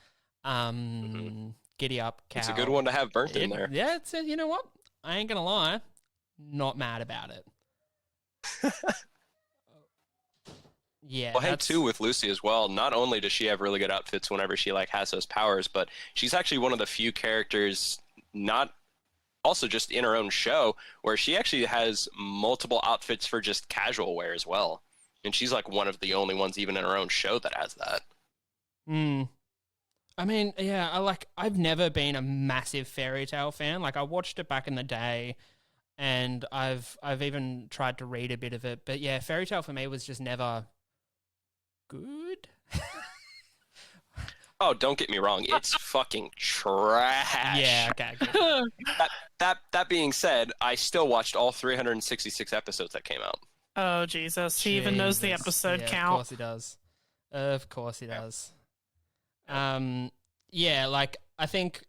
Giddy up, cow. It's a good one to have burnt in there. Yeah, you know what? I ain't gonna lie, not mad about it. Yeah. Well, hey, too, with Lucy as well. Not only does she have really good outfits whenever she like has those powers, but she's actually one of the few characters, not also just in her own show, where she actually has multiple outfits for just casual wear as well. And she's like one of the only ones, even in her own show, that has that. I mean, yeah, I've never been a massive Fairy Tail fan. Like, I watched it back in the day, and I've even tried to read a bit of it. But yeah, Fairy Tail for me was just never good. Oh, don't get me wrong. It's fucking trash. Yeah, okay. Good. That being said, I still watched all 366 episodes that came out. Oh, Jesus. He even knows the Jesus. episode Yeah, count. Of course he does. Of course he does. Yeah, like, I think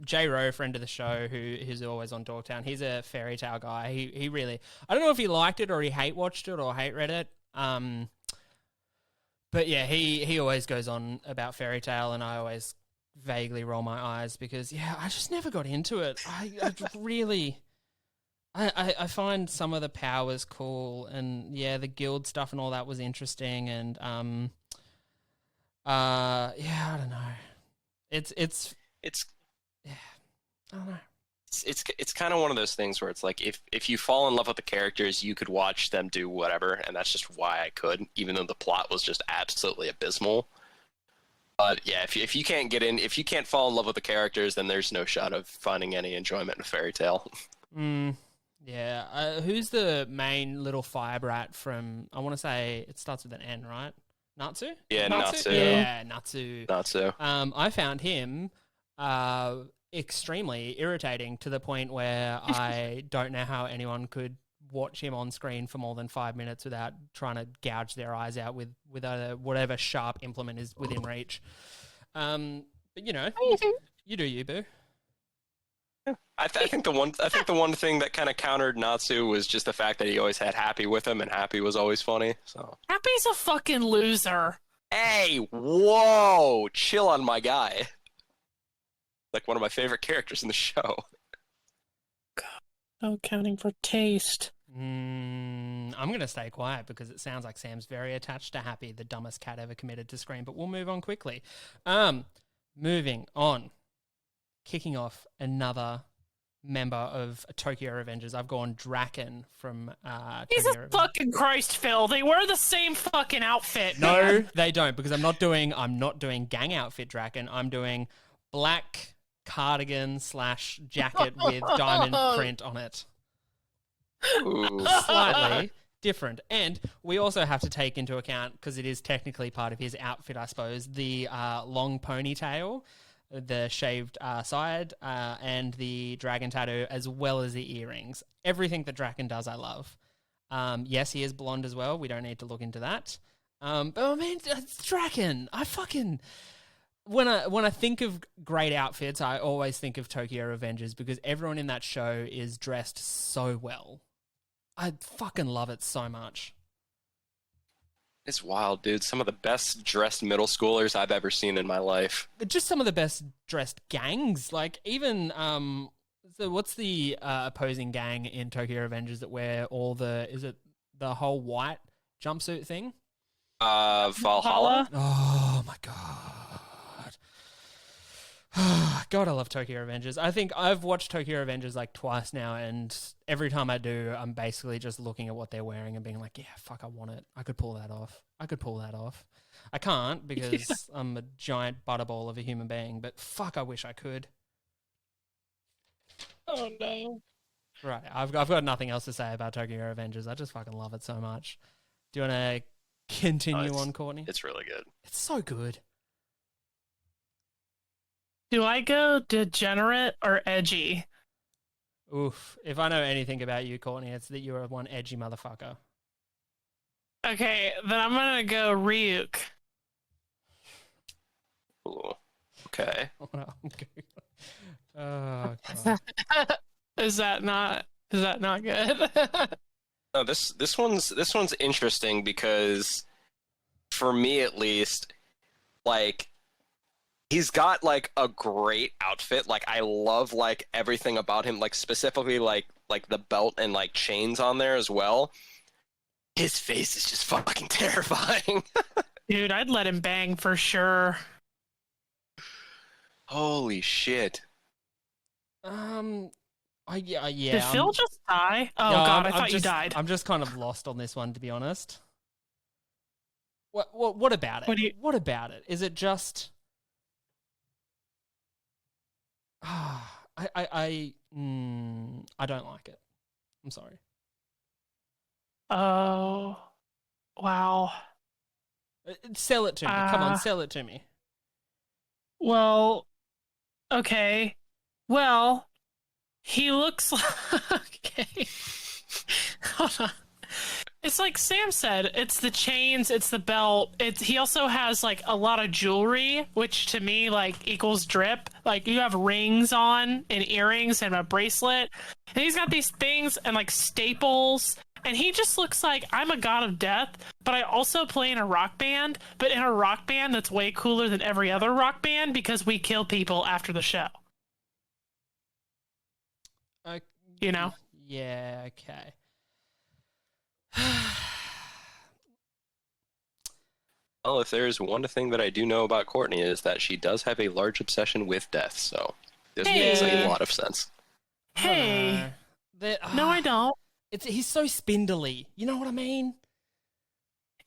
J. Rowe, friend of the show, who's always on Dogtown, he's a Fairy Tail guy. He really... I don't know if he liked it or he hate-watched it or hate-read it. But yeah, he always goes on about Fairy Tail, and I always vaguely roll my eyes because, yeah, I just never got into it. I really... I find some of the powers cool, and yeah, the guild stuff and all that was interesting, and yeah, I don't know. It's yeah, I don't know. It's kind of one of those things where it's like if you fall in love with the characters, you could watch them do whatever, and that's just why I could, even though the plot was just absolutely abysmal. But yeah, if you can't get in, if you can't fall in love with the characters, then there's no shot of finding any enjoyment in Fairy Tail. Yeah. Who's the main little fire brat from? I want to say it starts with an N, right? Natsu? Yeah, Natsu. Yeah, Natsu. Natsu. I found him extremely irritating to the point where I don't know how anyone could watch him on screen for more than 5 minutes without trying to gouge their eyes out with whatever sharp implement is within reach. But you know, you do you, boo. I think the one thing that kind of countered Natsu was just the fact that he always had Happy with him, and Happy was always funny. So Happy's a fucking loser. hey, whoa, chill on my guy. Like one of my favorite characters in the show. No accounting for taste. I'm going to stay quiet because it sounds like Sam's very attached to Happy, the dumbest cat ever committed to screen, but we'll move on quickly. Moving on. Kicking off another member of Tokyo Revengers. I've gone Draken from Jesus Tokyo Revengers. fucking Christ, Phil. They wear the same fucking outfit. No, man. they don't, because I'm not doing gang outfit Draken. I'm doing black cardigan / jacket with diamond print on it. Ooh. Slightly different. And we also have to take into account, because it is technically part of his outfit, I suppose, the long ponytail, the shaved side, and the dragon tattoo, as well as the earrings. Everything that Draken does, I love. Yes, he is blonde as well. We don't need to look into that. But I mean, it's Draken. I fucking... When I think of great outfits, I always think of Tokyo Revengers because everyone in that show is dressed so well. I fucking love it so much. It's wild, dude. Some of the best dressed middle schoolers I've ever seen in my life. Just some of the best dressed gangs. Like, even, so what's the opposing gang in Tokyo Revengers that wear is it the whole white jumpsuit thing? Valhalla? Oh my god. God, I love Tokyo Revengers. I think I've watched Tokyo Revengers like twice now, and every time I do, I'm basically just looking at what they're wearing and being like, yeah, fuck, I want it. I could pull that off. I can't because I'm a giant butterball of a human being, but fuck, I wish I could. Oh, no. Right, I've got nothing else to say about Tokyo Revengers. I just fucking love it so much. Do you want to continue on, Courtney? It's really good. It's so good. Do I go degenerate or edgy? Oof. If I know anything about you, Courtney, it's that you're one edgy motherfucker. Okay, then I'm gonna go Ryuk. Ooh. Okay. Oh, God. Is that not good? No, this one's interesting because for me at least, like he's got like a great outfit. Like I love like everything about him, like specifically like the belt and like chains on there as well. His face is just fucking terrifying. Dude, I'd let him bang for sure. Holy shit. Yeah. Did Phil just die? Oh No, god, I'm I thought you just- died. I'm just kind of lost on this one, to be honest. What about it? What about it? Is it just? I don't like it. I'm sorry. Oh, wow. Sell it to me. Come on, sell it to me. Well, okay. Well, he looks like... Okay. Hold on. It's like Sam said, it's the chains, it's the belt. He also has like a lot of jewelry, which to me like equals drip. Like you have rings on and earrings and a bracelet. And he's got these things and like staples. And he just looks like I'm a god of death, but I also play in a rock band, but in a rock band that's way cooler than every other rock band because we kill people after the show. You know? Yeah, okay. Well, if there's one thing that I do know about Courtney is that she does have a large obsession with death, so this makes a lot of sense. Hey. No, I don't. He's so spindly. You know what I mean?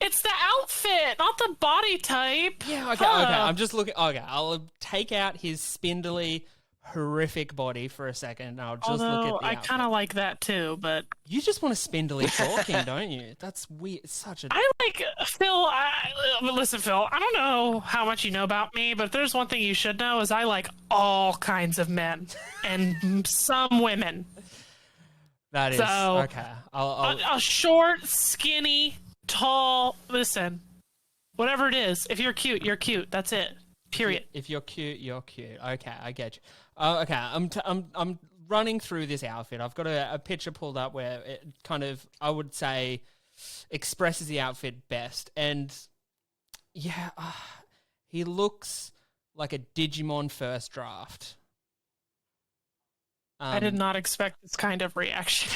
It's the outfit, not the body type. Yeah, okay. I'm just looking. Okay, I'll take out his spindly, horrific body for a second. And I'll just look at the I outfit. kind of like that too, but You just want a spindly talking, don't you? That's weird. It's such a. I like Phil. Listen, Phil. I don't know how much you know about me, but if there's one thing you should know is I like all kinds of men and some women. That is So, okay. I'll A short, skinny, tall. Listen, whatever it is. If you're cute, you're cute. That's it. Period. If you're cute, you're cute. Okay, I get you. Okay, I'm running through this outfit. I've got a picture pulled up where it kind of, I would say, expresses the outfit best. And yeah, he looks like a Digimon first draft. I did not expect this kind of reaction.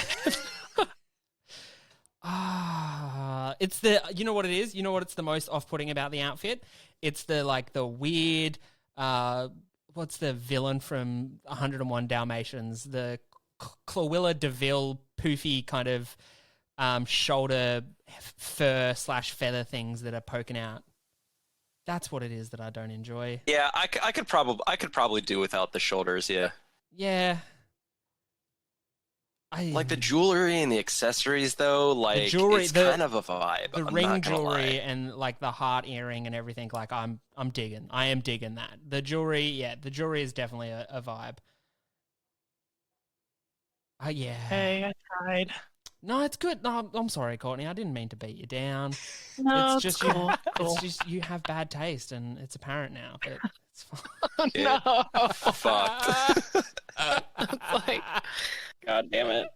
It's the, you know what it is? You know what it's the most off-putting about the outfit? It's the weird, what's the villain from 101 Dalmatians? The Cloilla DeVille poofy kind of shoulder fur / feather things that are poking out. That's what it is that I don't enjoy. Yeah, I could probably do without the shoulders. Yeah. Yeah. Like the jewelry and the accessories, though, like it's kind of a vibe. The ring jewelry and like the heart earring and everything. Like I am digging that. The jewelry is definitely a vibe. Yeah. Hey, I tried. No, it's good. No, I'm sorry, Courtney. I didn't mean to beat you down. No, it's just cool. it's just you have bad taste, and it's apparent now. But it's fine. Yeah. No. Fucked. It's like, God damn it.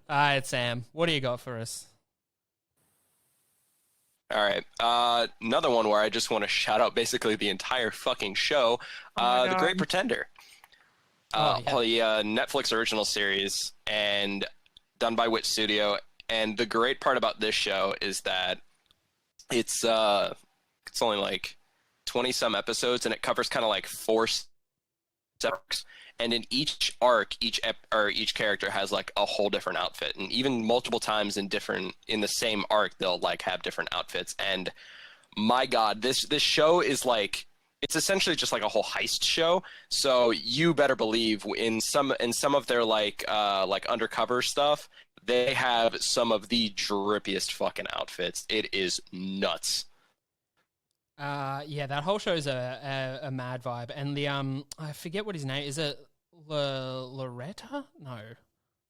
All right, Sam. What do you got for us? All right. Another one where I just want to shout out basically the entire fucking show. The Great Pretender. The Netflix original series and done by Wit Studio. And the great part about this show is that it's only like 20 some episodes, and it covers kind of like 4 arcs. And in each arc, each character has like a whole different outfit, and even multiple times in the same arc, they'll like have different outfits. And my God, this show is like, it's essentially just like a whole heist show. So you better believe in some of their like undercover stuff, they have some of the drippiest fucking outfits. It is nuts. Yeah, that whole show's a mad vibe, and the I forget what his name is. It Loretta? No,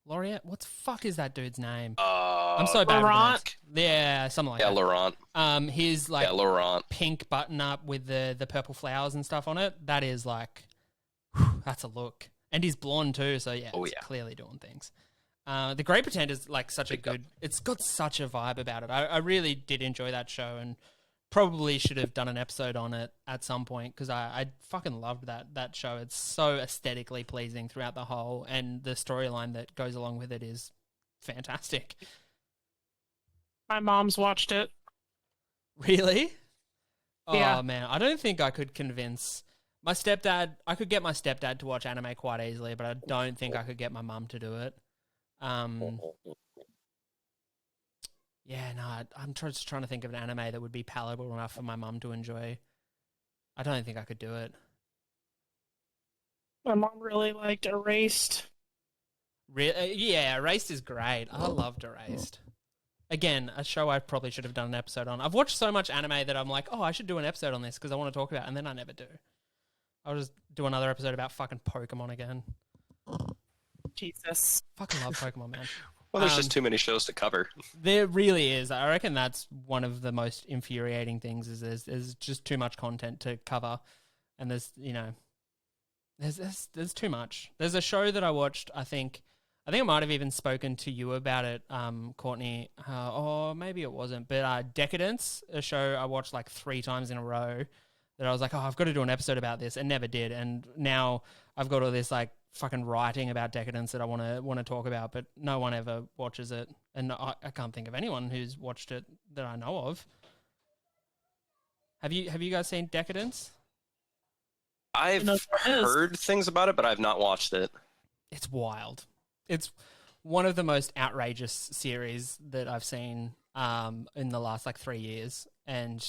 Laureate. What the fuck is that dude's name? I'm so bad. Laurent? Yeah, something like that. Yeah, Laurent. His like Laurent. pink button up with the purple flowers and stuff on it. That is like, that's a look. And he's blonde too, so yeah, it's clearly doing things. The Great Pretender is like such a good. It's got such a vibe about it. I really did enjoy that show, and probably should have done an episode on it at some point because I fucking loved that show. It's so aesthetically pleasing throughout the whole, and the storyline that goes along with it is fantastic. My mom's watched it. Really? Yeah. Oh man, I don't think I could convince my stepdad. I could get my stepdad to watch anime quite easily, but I don't think I could get my mum to do it. Yeah, no, I'm just trying to think of an anime that would be palatable enough for my mum to enjoy. I don't think I could do it. My mom really liked Erased. Yeah, Erased is great. I loved Erased. Again, a show I probably should have done an episode on. I've watched so much anime that I'm like, oh, I should do an episode on this because I want to talk about it, and then I never do. I'll just do another episode about fucking Pokemon again. Jesus. Fucking love Pokemon, man. Well, there's just too many shows to cover. There really is. I reckon that's one of the most infuriating things is there's just too much content to cover. And there's too much. There's a show that I watched, I think I might have even spoken to you about it, Courtney, or maybe it wasn't, but Decadence, a show I watched like 3 times in a row that I was like, oh, I've got to do an episode about this, and never did. And now I've got all this like fucking writing about Decadence that I want to talk about, but no one ever watches it, and I can't think of anyone who's watched it that I know of. Have you guys seen Decadence? I've heard things about it, but I've not watched it. It's wild. It's one of the most outrageous series that I've seen in the last like 3 years, and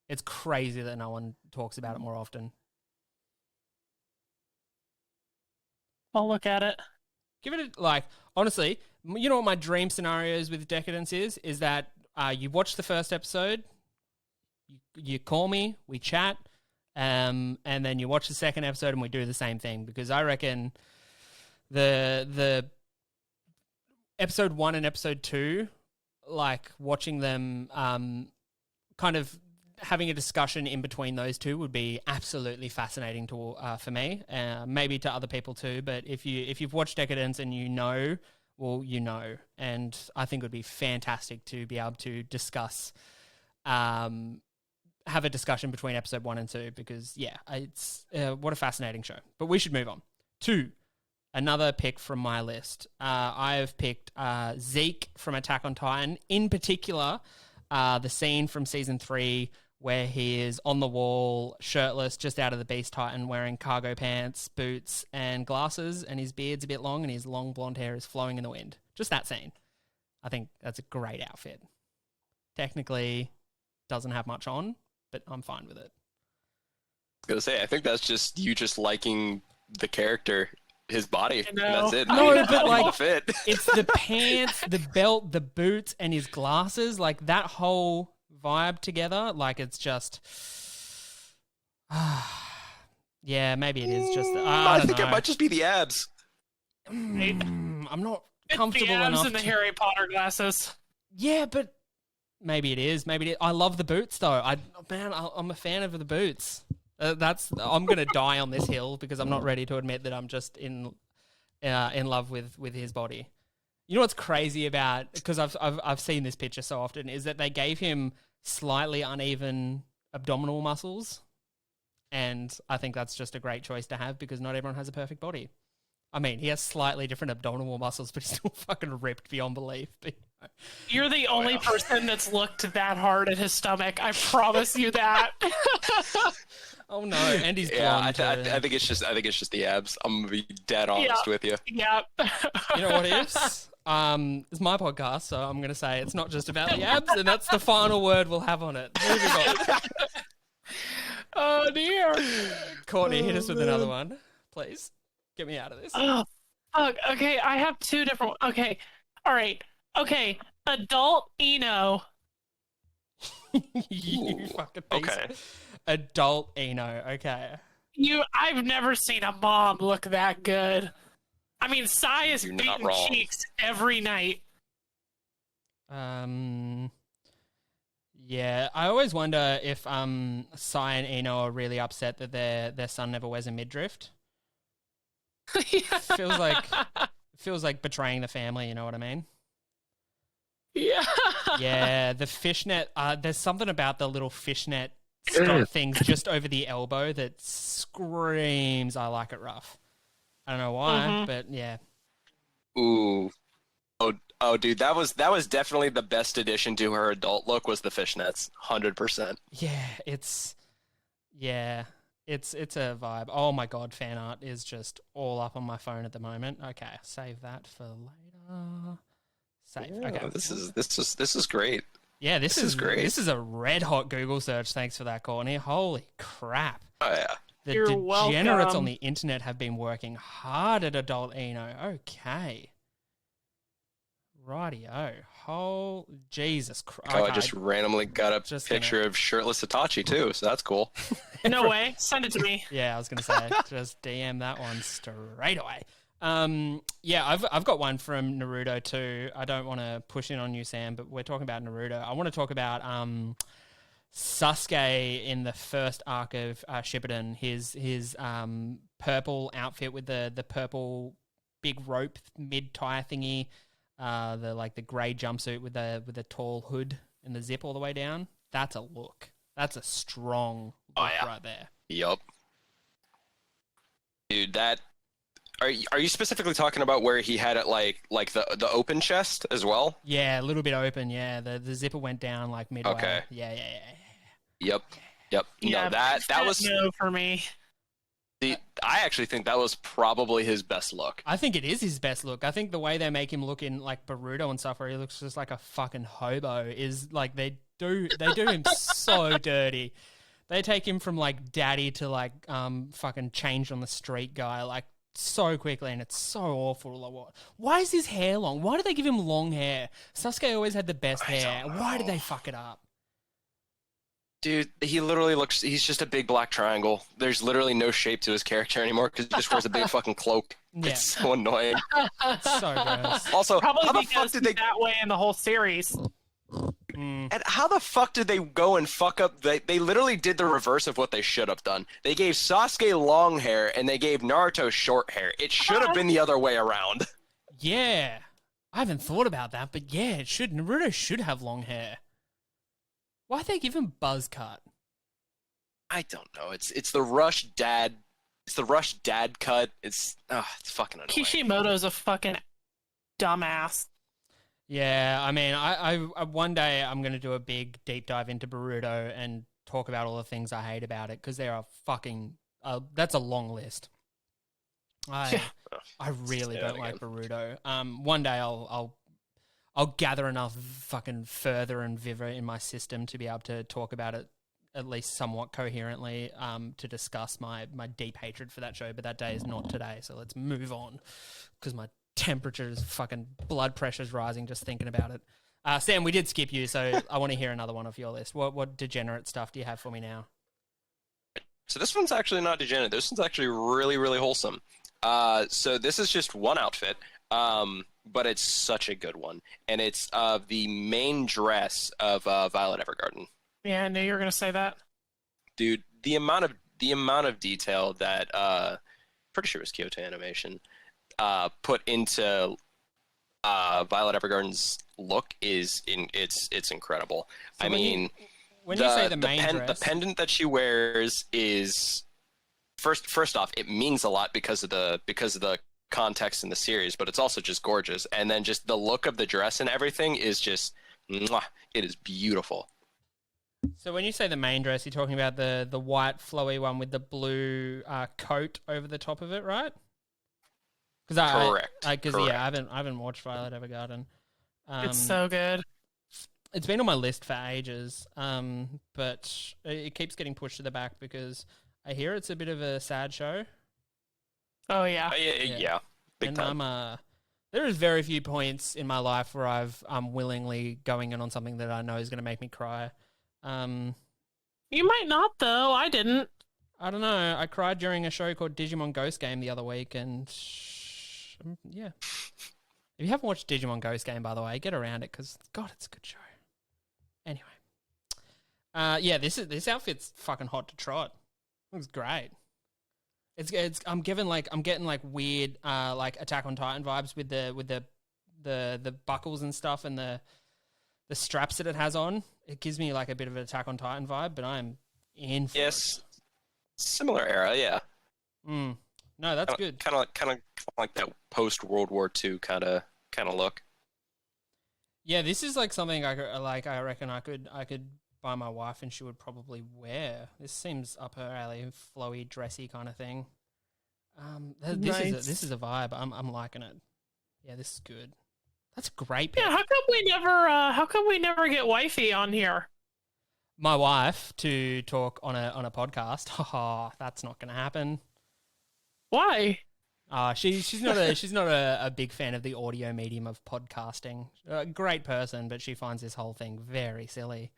it's crazy that no one talks about it more often. I'll look at it. Give it like, honestly, you know what my dream scenarios with Decadence is that you watch the first episode, you call me, we chat, and then you watch the second episode and we do the same thing, because I reckon the episode 1 and episode 2, like watching them kind of having a discussion in between those two would be absolutely fascinating to for me, maybe to other people too. But if you've watched Decadence and you know, well, you know, and I think it would be fantastic to be able to discuss, have a discussion between episode 1 and 2, because yeah, it's what a fascinating show. But we should move on to another pick from my list. I've picked Zeke from Attack on Titan, in particular, the scene from season 3 where he is on the wall, shirtless, just out of the Beast Titan, wearing cargo pants, boots, and glasses, and his beard's a bit long, and his long blonde hair is flowing in the wind. Just that scene. I think that's a great outfit. Technically, doesn't have much on, but I'm fine with it. I was gonna say, I think that's just you just liking the character, his body. And that's it. No, but like, fit. It's the pants, the belt, the boots, and his glasses. Like that whole vibe together. Like it's just, yeah, maybe it is just. I think it might just be the abs. I'm not It's comfortable the abs enough. and the Harry Potter glasses. Yeah, but maybe it is. Maybe it is. I love the boots though. I'm a fan of the boots. I'm gonna die on this hill because I'm not ready to admit that I'm just in love with his body. You know what's crazy about, because I've seen this picture so often, is that they gave him slightly uneven abdominal muscles, and I think that's just a great choice to have because not everyone has a perfect body. I mean, he has slightly different abdominal muscles, but he's still fucking ripped beyond belief. But, You're the only person that's looked that hard at his stomach. I promise you that. Oh no, and he's blonde. Yeah, I think it's just the abs. I'm gonna be dead honest with you. Yeah. You know what it is? It's my podcast, so I'm going to say it's not just about the abs, and that's the final word we'll have on it. Moving on. Oh, dear. Courtney, hit us with another one, please. Get me out of this. Oh, fuck. Okay, I have 2 different... Okay, all right. Okay, adult Eno. You fucking piece. Okay. Adult Eno, okay. I've never seen a mom look that good. I mean, Sai is You're not beating wrong. cheeks every night. Yeah, I always wonder if Sai and Eno are really upset that their son never wears a midriff. Feels feels like betraying the family. You know what I mean? Yeah. Yeah, the fishnet. There's something about the little fishnet things just over the elbow that screams, "I like it rough." I don't know why, but yeah. Ooh. Oh, dude, that was definitely the best addition to her adult look was the fishnets, 100%. Yeah, it's a vibe. Oh my god, fan art is just all up on my phone at the moment. Okay, save that for later. Save. Yeah, okay, this is great. Yeah, this is great. This is a red hot Google search. Thanks for that, Courtney. Holy crap! Oh yeah. The You're degenerates welcome. on the internet have been working hard at adult Eno. Okay. Rightio. Whole Jesus Christ. Oh, I just randomly got a Just picture of shirtless Itachi too, so that's cool. No way. Send it to me. Yeah, I was gonna say, just DM that one straight away. Yeah, I've got one from Naruto too. I don't want to push in on you, Sam, but we're talking about Naruto. I want to talk about Sasuke in the first arc of Shippuden. His purple outfit with the purple big rope mid tire thingy, the grey jumpsuit with the tall hood and the zip all the way down. That's a look. That's a strong look right there. Yup. Dude, that are you specifically talking about where he had it like the open chest as well? Yeah, a little bit open. Yeah, the zipper went down like midway. Okay. Yeah. Yep. Yeah, No, that was no for me. I actually think that was probably his best look. I think it is his best look. I think the way they make him look in like Boruto and stuff, where he looks just like a fucking hobo, is like they do him so dirty. They take him from like daddy to like fucking changed on the street guy like so quickly, and it's so awful. Like, why is his hair long? Why did they give him long hair? Sasuke always had the best hair. Why did they fuck it up? Dude, he literally looks, he's just a big black triangle. There's literally no shape to his character anymore because he just wears a big fucking cloak. Yeah. It's so annoying. It's so gross. Also, Probably how the because fuck did they he's that way in the whole series. and how the fuck did they go and fuck up? They literally did the reverse of what they should have done. They gave Sasuke long hair and they gave Naruto short hair. It should have been the other way around. Yeah. I haven't thought about that, but yeah, it should. Naruto should have long hair. Why'd they give him buzz cut? I don't know. It's the rush dad. It's the rush dad cut. It's fucking annoying. Kishimoto's a fucking dumbass. Yeah, I mean, I one day I'm going to do a big deep dive into Boruto and talk about all the things I hate about it, because there are fucking that's a long list. I really don't like Boruto. One day I'll gather enough fucking further and viva in my system to be able to talk about it at least somewhat coherently, to discuss my deep hatred for that show, but that day is not today, so let's move on, because my temperature's fucking blood pressure's rising just thinking about it. Sam, we did skip you, so I want to hear another one of your list. What degenerate stuff do you have for me now? So this one's actually not degenerate. This one's actually really, really wholesome. So this is just one outfit, but it's such a good one, and it's the main dress of Violet Evergarden. Yeah, I knew you were gonna say that. Dude, the amount of detail that pretty sure it was Kyoto Animation put into Violet Evergarden's look it's incredible. So I mean, when you say the main dress, the pendant that she wears is first off, it means a lot because of the context in the series, but it's also just gorgeous. And then just the look of the dress and everything is just mwah, it is beautiful. So when you say the main dress, you're talking about the white flowy one with the blue coat over the top of it, right? Correct. Yeah, I haven't watched Violet Evergarden. It's so good. It's been on my list for ages, but it keeps getting pushed to the back because I hear it's a bit of a sad show. Oh yeah. Yeah. Big time. There is very few points in my life where I'm willingly going in on something that I know is going to make me cry. You might not though. I didn't. I don't know. I cried during a show called Digimon Ghost Game the other week, and yeah. If you haven't watched Digimon Ghost Game, by the way, get around it because God, it's a good show. Anyway, yeah, this outfit's fucking hot to trot. Looks great. I'm getting like weird like Attack on Titan vibes with the buckles and stuff and the straps that it has on. It gives me like a bit of an Attack on Titan vibe, but I'm in for Yes, similar era, yeah. it. No, that's good. Kind of like that post World War II kind of look. Yeah, this is like something I reckon I could buy my wife and she would probably wear. This seems up her alley, flowy, dressy kind of thing. This is a vibe. I'm liking it. Yeah, this is good. That's a great pick. Yeah, how come we never get wifey on here? My wife to talk on a podcast. Haha, that's not going to happen. Why? She's not a big fan of the audio medium of podcasting. Great person, but she finds this whole thing very silly.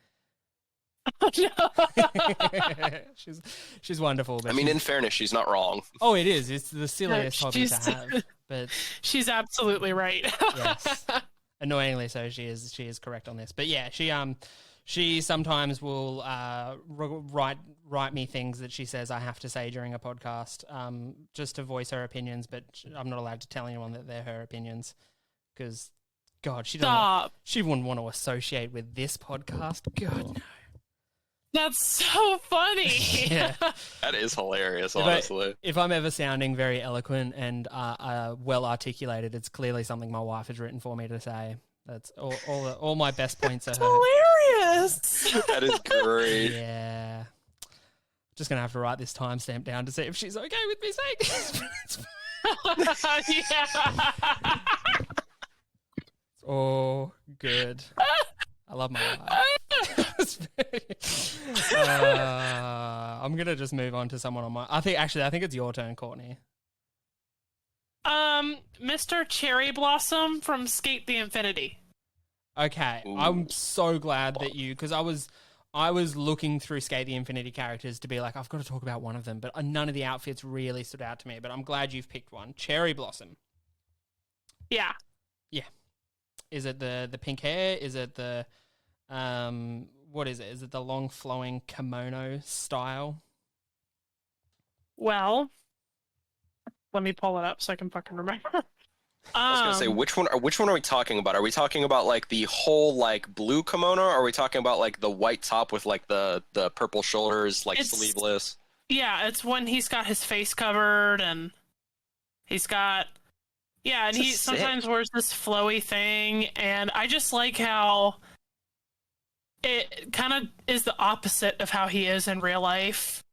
She's wonderful. But I mean, in fairness, she's not wrong. Oh, it is. It's the silliest hobby to she's- have. But She's absolutely right. yes, annoyingly so. She is correct on this. But yeah, she sometimes will write me things that she says I have to say during a podcast, just to voice her opinions. But I'm not allowed to tell anyone that they're her opinions because, God, she wouldn't want to associate with this podcast. God, no. That's so funny. Yeah. That is hilarious, honestly. If I'm ever sounding very eloquent and well articulated, it's clearly something my wife has written for me to say. That's all my best points are her. Hilarious. That is great. Yeah. Just going to have to write this timestamp down to see if she's okay with me saying this. Yeah. It's all good. I love my wife. I'm going to just move on to someone on my... I think it's your turn, Courtney. Mr. Cherry Blossom from Skate the Infinity. Okay, Ooh. I'm so glad that because I was looking through Skate the Infinity characters to be like, I've got to talk about one of them, but none of the outfits really stood out to me. But I'm glad you've picked one. Cherry Blossom. Yeah. Yeah. Is it the pink hair? Is it the what is it? Is it the long flowing kimono style? Well, let me pull it up so I can fucking remember. I was gonna say, which one are we talking about? Are we talking about like the whole like blue kimono, or are we talking about like the white top with like the purple shoulders, like sleeveless? Yeah, it's when he's got his face covered and he's got and he sometimes wears this flowy thing, and I just like how it kind of is the opposite of how he is in real life.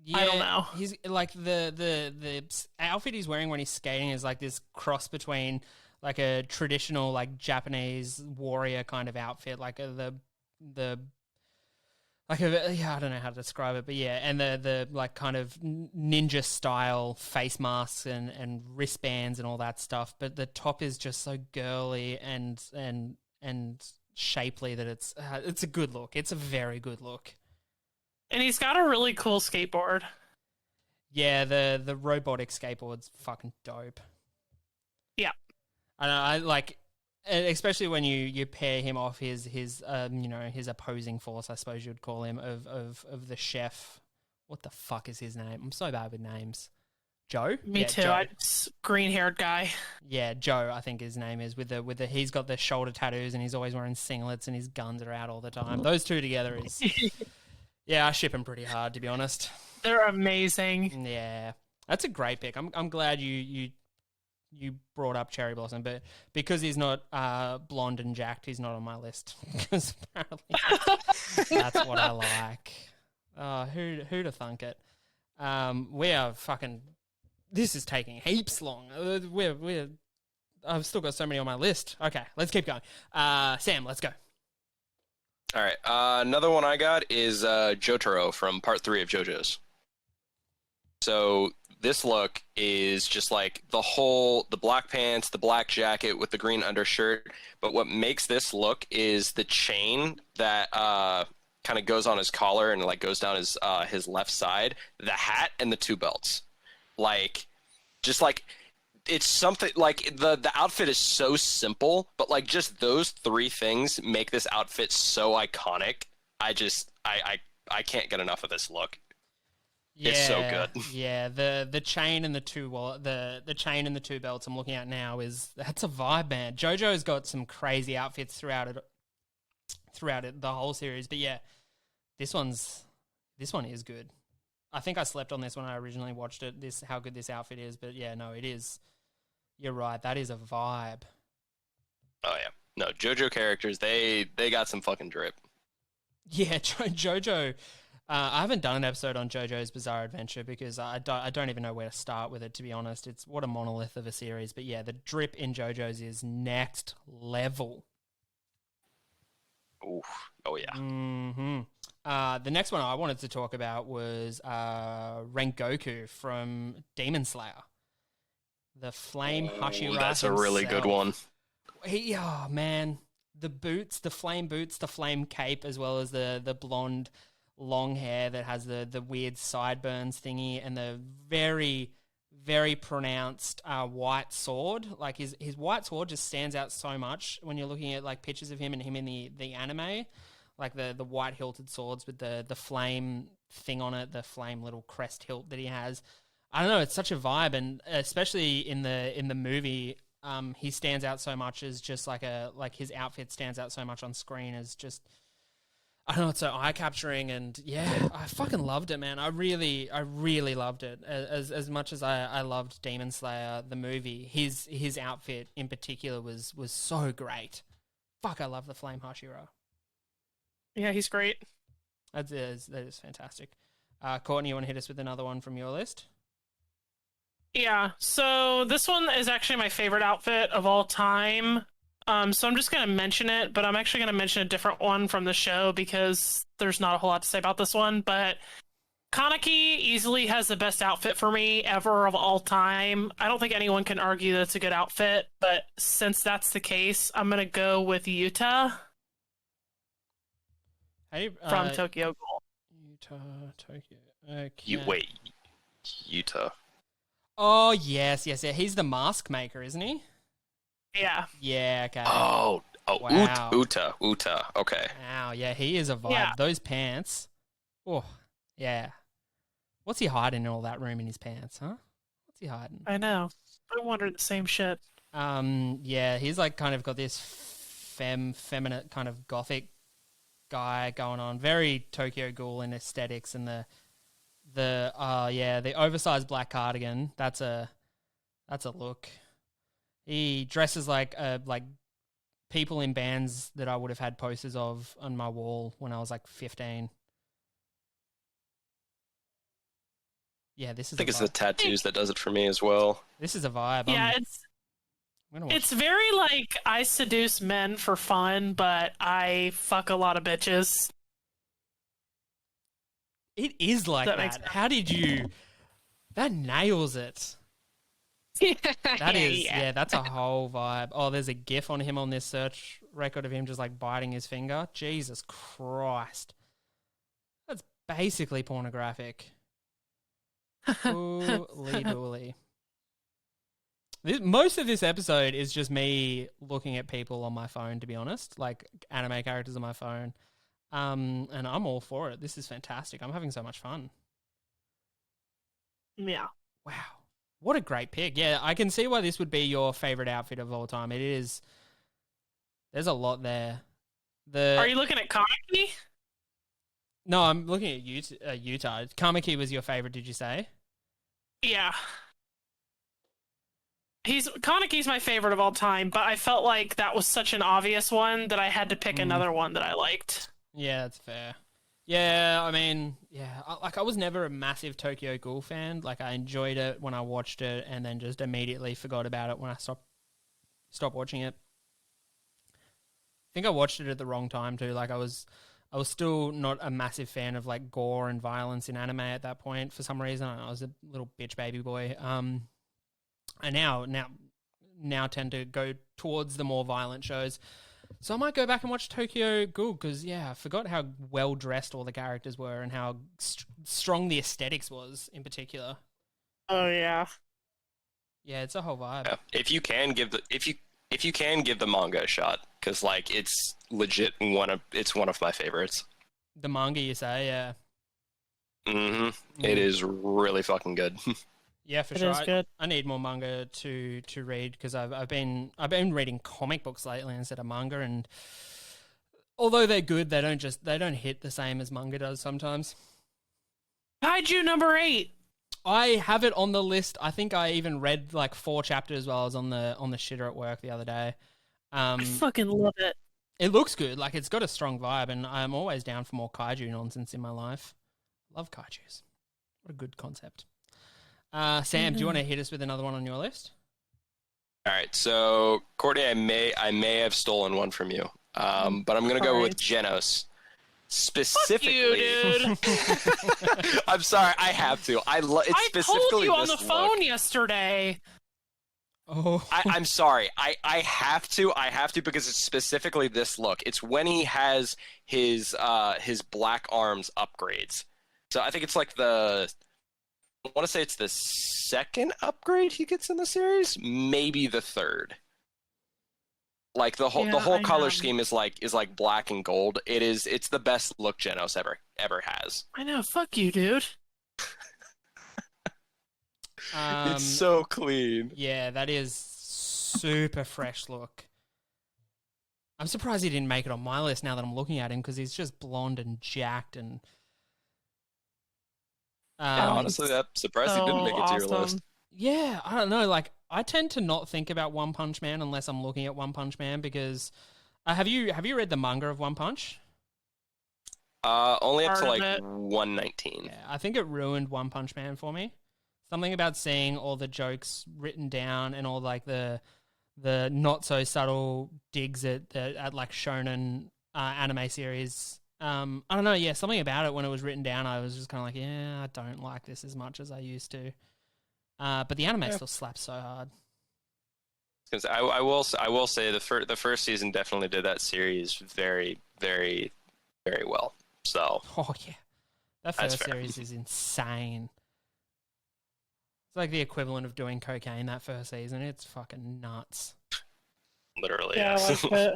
Yeah, I don't know. He's like the outfit he's wearing when he's skating is like this cross between like a traditional like Japanese warrior kind of outfit, like I don't know how to describe it, but yeah, and the like kind of ninja style face masks and wristbands and all that stuff. But the top is just so girly and shapely that it's a good look. It's a very good look. And he's got a really cool skateboard. Yeah, the robotic skateboard's fucking dope. Yeah. I like, especially when you pair him off his his opposing force, I suppose you'd call him, of the chef. What the fuck is his name? I'm so bad with names. Joe? Me Yeah, too. Joe. Green-haired guy. Yeah, Joe, I think his name is, with the he's got the shoulder tattoos and he's always wearing singlets and his guns are out all the time. Those two together is yeah, I ship him pretty hard, to be honest. They're amazing. Yeah, that's a great pick. I'm glad you brought up Cherry Blossom, but because he's not blonde and jacked, he's not on my list. Because apparently that's what I like. Who'd have thunk it? We are fucking. This is taking heaps long. I've still got so many on my list. Okay, let's keep going. Sam, let's go. All right. Another one I got is Jotaro from Part 3 of JoJo's. So this look is just like the black pants, the black jacket with the green undershirt. But what makes this look is the chain that kind of goes on his collar and like goes down his left side, the hat, and the two belts. Like, just like, it's something like the outfit is so simple, but like just those three things make this outfit so iconic. I can't get enough of this look. It's so good. Yeah, the chain and the the chain and the two belts I'm looking at now that's a vibe, man. JoJo's got some crazy outfits throughout the whole series, but yeah, this one is good. I think I slept on this when I originally watched it. How good this outfit is, but yeah, no, it is. You're right. That is a vibe. Oh yeah, no JoJo characters. They got some fucking drip. Yeah, JoJo. I haven't done an episode on JoJo's Bizarre Adventure because I don't even know where to start with it, to be honest. It's what a monolith of a series. But yeah, the drip in JoJo's is next level. Ooh. Oh yeah. Mm-hmm. The next one I wanted to talk about was Renkoku from Demon Slayer. The Flame Hashira. That's a really good one. Oh man, the boots, the flame cape, as well as the blonde long hair that has the weird sideburns thingy, and the very, very pronounced white sword. Like his white sword just stands out so much when you're looking at like pictures of him and him in the anime. Like the white hilted swords with the flame thing on it, the flame little crest hilt that he has. I don't know, it's such a vibe, and especially in the movie, he stands out so much as just like his outfit stands out so much on screen as just, I don't know, it's so eye capturing, and yeah, I fucking loved it, man. I really loved it. As much as I loved Demon Slayer the movie, his outfit in particular was so great. Fuck, I love the Flame Hashira. Yeah, he's great. That is fantastic. Courtney, you want to hit us with another one from your list? Yeah, so this one is actually my favorite outfit of all time. So I'm just going to mention it, but I'm actually going to mention a different one from the show because there's not a whole lot to say about this one. But Kaneki easily has the best outfit for me ever of all time. I don't think anyone can argue that it's a good outfit, but since that's the case, I'm going to go with Yuta. From Tokyo Ghoul. Tokyo. Okay. Wait, Utah. Oh, yes. He's the mask maker, isn't he? Yeah. Yeah, okay. Oh, wow. Uta. Okay. Wow, yeah, he is a vibe. Yeah. Those pants. Oh, yeah. What's he hiding in all that room in his pants, huh? What's he hiding? I know. I wondered the same shit. Yeah, he's like kind of got this feminine kind of gothic guy going on. Very Tokyo Ghoul in aesthetics, and the oversized black cardigan. That's a look. He dresses like people in bands that I would have had posters of on my wall when I was like 15. Yeah, this is. I think it's the tattoos that does it for me as well. This is a vibe. Yeah, it's very like I seduce men for fun, but I fuck a lot of bitches. It is like That that. makes sense. How did you? That nails it. That is, yeah, that's a whole vibe. Oh, there's a GIF on him on this search record of him just like biting his finger. Jesus Christ. That's basically pornographic. Holy dooly. Most of this episode is just me looking at people on my phone, to be honest, like anime characters on my phone. And I'm all for it. This is fantastic. I'm having so much fun. Yeah. Wow. What a great pick. Yeah, I can see why this would be your favorite outfit of all time. It is. There's a lot there. Are you looking at Kaneki? No, I'm looking at Utah. Kamiki was your favorite, did you say? Yeah. Kaneki's my favorite of all time, but I felt like that was such an obvious one that I had to pick another one that I liked. Yeah, that's fair. Yeah, I mean, yeah, I was never a massive Tokyo Ghoul fan. Like, I enjoyed it when I watched it and then just immediately forgot about it when I stopped watching it. I think I watched it at the wrong time too. Like, I was still not a massive fan of like gore and violence in anime at that point for some reason. I was a little bitch baby boy. I now tend to go towards the more violent shows. So I might go back and watch Tokyo Ghoul because, yeah, I forgot how well-dressed all the characters were and how strong the aesthetics was in particular. Oh, yeah. Yeah, it's a whole vibe. Yeah. If you can give the manga a shot, because like it's legit one of my favorites. The manga, you say, yeah. It is really fucking good. Yeah, for It sure. is good. I need more manga to read because I've been reading comic books lately instead of manga, and although they're good, they don't hit the same as manga does sometimes. Kaiju number 8. I have it on the list. I think I even read like 4 chapters while I was on the shitter at work the other day. I fucking love it. It looks good. Like, it's got a strong vibe, and I'm always down for more kaiju nonsense in my life. Love kaijus. What a good concept. Sam, do you want to hit us with another one on your list? All right, so Courtney, I may have stolen one from you, but I'm gonna go with Genos. Specifically, Fuck you, dude. I'm sorry, I have to. It's I specifically told you on this the phone look. yesterday. Oh, I'm sorry. I have to because it's specifically this look. It's when he has his black arms upgrades. So I think it's like I want to say it's the second upgrade he gets in the series, maybe the third. Like the whole color scheme is like black and gold. It's the best look Genos ever has. I know. Fuck you, dude. It's so clean. yeah, that is super fresh look. I'm surprised he didn't make it on my list now that I'm looking at him because he's just blonde and jacked and. Honestly, I'm surprised he didn't make it to your list. Yeah, I don't know. Like, I tend to not think about One Punch Man unless I'm looking at One Punch Man because have you read the manga of One Punch? Only up to Part of like it. 119. Yeah, I think it ruined One Punch Man for me. Something about seeing all the jokes written down and all like the not so subtle digs at like shonen anime series. I don't know. Yeah, something about it when it was written down, I was just kind of like, yeah, I don't like this as much as I used to. But the anime still slaps so hard. Because I will say the first season definitely did that series very, very, very well. So Oh yeah, that That's first fair. series is insane. It's like the equivalent of doing cocaine that first season. It's fucking nuts. literally, Yeah, I yes. like it.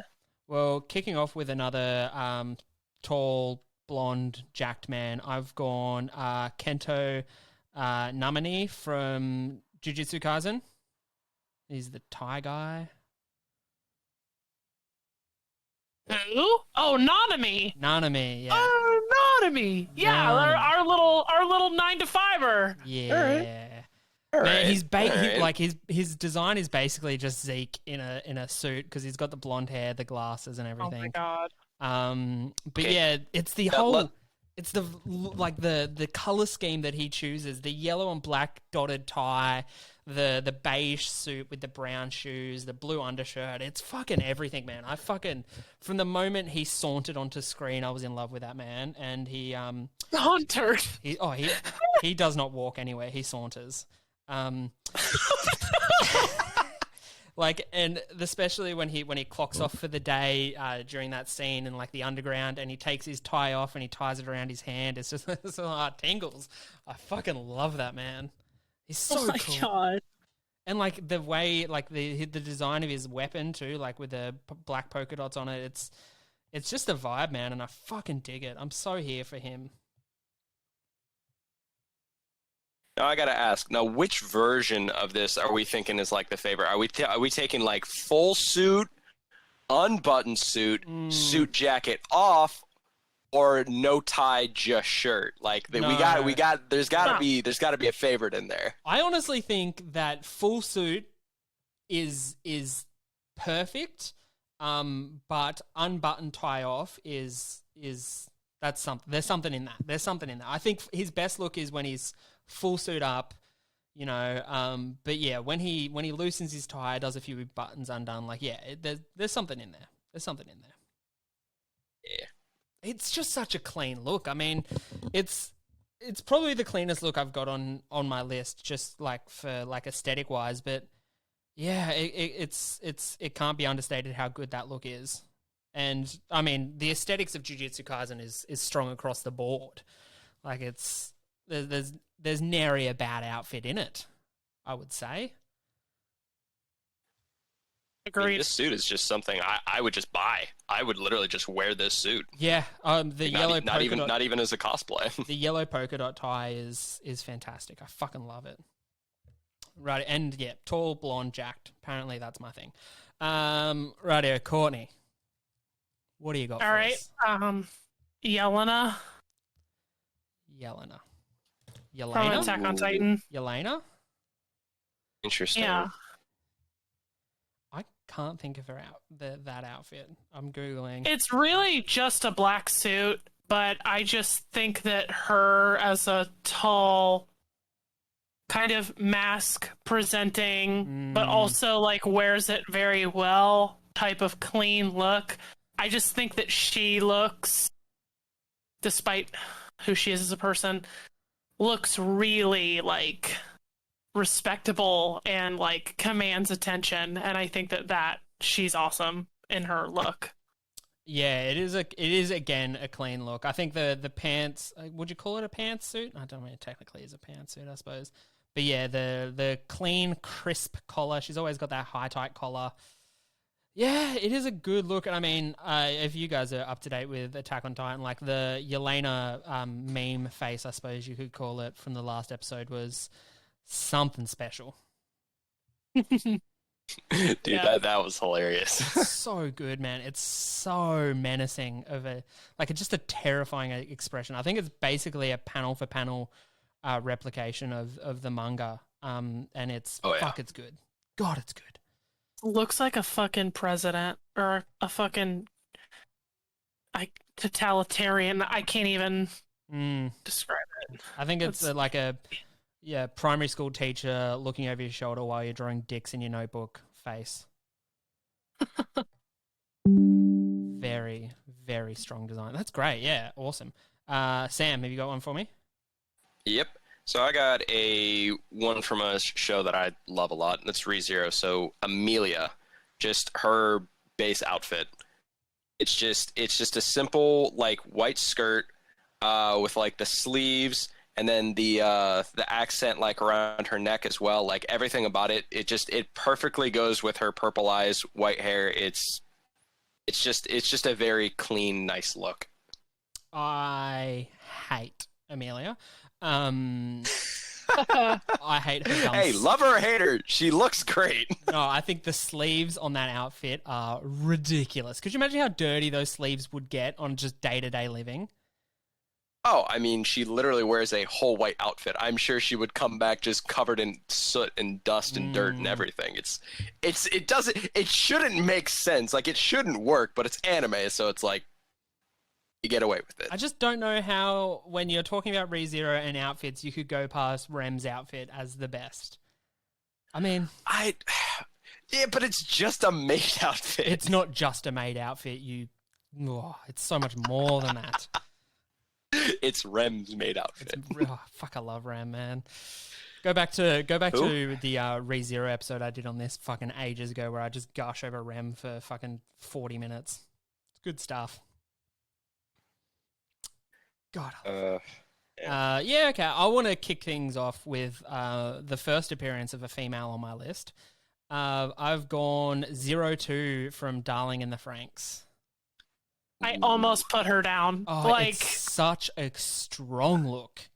Well, kicking off with another tall, blonde, jacked man, I've gone Kento Namani from Jujutsu Kaisen. He's the Thai guy. Who? Oh, Nanami. Nanami, yeah. Oh, Nanami. Yeah, Nanami. our little 9-to-5er. Yeah. All Man, right, he's all right. like his design is basically just Zeke in a suit because he's got the blonde hair, the glasses, and Oh my everything. god. But Okay. yeah, it's the Now, whole, it's the color scheme that he chooses: the yellow and black dotted tie, the beige suit with the brown shoes, the blue undershirt. It's fucking everything, man. From the moment he sauntered onto screen, I was in love with that man, and Hunter. he does not walk anywhere; he saunters. Like, and especially when he clocks off for the day during that scene in like the underground, and he takes his tie off and he ties it around his hand. It's just tingles. I fucking love that man. He's so Oh my cool. god. And like the way, like the design of his weapon too, like with the black polka dots on it. It's just a vibe, man, and I fucking dig it. I'm so here for him. Now I gotta ask. Now, which version of this are we thinking is like the favorite? Are we taking like full suit, unbuttoned suit, suit jacket off, or no tie, just shirt? Like we No. got. There's gotta be a favorite in there. I honestly think that full suit is perfect, but unbuttoned tie off is that's something. There's something in that. There's something in that. I think his best look is when he's full suit up, you know. But yeah, when he loosens his tie, does a few buttons undone. Like yeah, there's something in there. There's something in there. Yeah. It's just such a clean look. I mean, it's probably the cleanest look I've got on my list, just like for like aesthetic wise. But yeah, it can't be understated how good that look is. And I mean, the aesthetics of Jujutsu Kaisen is strong across the board. Like there's nary a bad outfit in it, I would say. I mean, Agreed. this suit is just something I would just buy. I would literally just wear this suit. Yeah, the yellow Not polka even dot, not even as a cosplay. the yellow polka dot tie is fantastic. I fucking love it. Right, and yeah, tall, blonde, jacked. Apparently that's my thing. Rightio, Courtney. What do you got All for right. us? Yelena Yelena. from Yelena? Attack on Titan. Yelena? Interesting. Yeah. I can't think of her that outfit. I'm Googling. It's really just a black suit, but I just think that her as a tall, kind of mask presenting, but also like wears it very well type of clean look. I just think that she looks, despite who she is as a person, looks really like respectable and like commands attention, and I think that she's awesome in her look. Yeah, it is again a clean look. I think the pants, would you call it a pantsuit? I don't know, it technically is a pantsuit, I suppose. But yeah, the clean, crisp collar. She's always got that high tight collar. Yeah, it is a good look. And I mean, if you guys are up to date with Attack on Titan, like the Yelena meme face, I suppose you could call it, from the last episode was something special. Dude, Yeah. that was hilarious. So good, man. It's so menacing it's just a terrifying expression. I think it's basically a panel for panel replication of the manga. And it's it's good. God, it's good. Looks like a fucking president or a fucking totalitarian. I can't even describe it. I think it's That's- like a primary school teacher looking over your shoulder while you're drawing dicks in your notebook face. Very, very strong design. That's great. Yeah, awesome. Sam, have you got one for me? Yep. So I got a one from a show that I love a lot. That's ReZero. So Amelia, just her base outfit. It's just a simple like white skirt with like the sleeves and then the accent like around her neck as well. Like everything about it, it perfectly goes with her purple eyes, white hair. It's just a very clean, nice look. I hate Amelia. I hate her gums. Hey, love her or hate her, she looks great. No, I think the sleeves on that outfit are ridiculous. Could you imagine how dirty those sleeves would get on just day-to-day living? Oh, I mean, she literally wears a whole white outfit. I'm sure she would come back just covered in soot and dust and dirt and everything. It shouldn't make sense. Like, it shouldn't work, but it's anime, so it's like, you get away with it. I just don't know how, when you're talking about ReZero and outfits, you could go past Rem's outfit as the best. I mean... Yeah, but it's just a maid outfit. It's not just a maid outfit. It's so much more than that. It's Rem's maid outfit. Fuck, I love Rem, man. Go back to the ReZero episode I did on this fucking ages ago, where I just gush over Rem for fucking 40 minutes. It's good stuff. God. Yeah, okay. I want to kick things off with the first appearance of a female on my list. I've gone 02 from Darling in the Franxx. I almost put her down. Oh, it's such a strong look.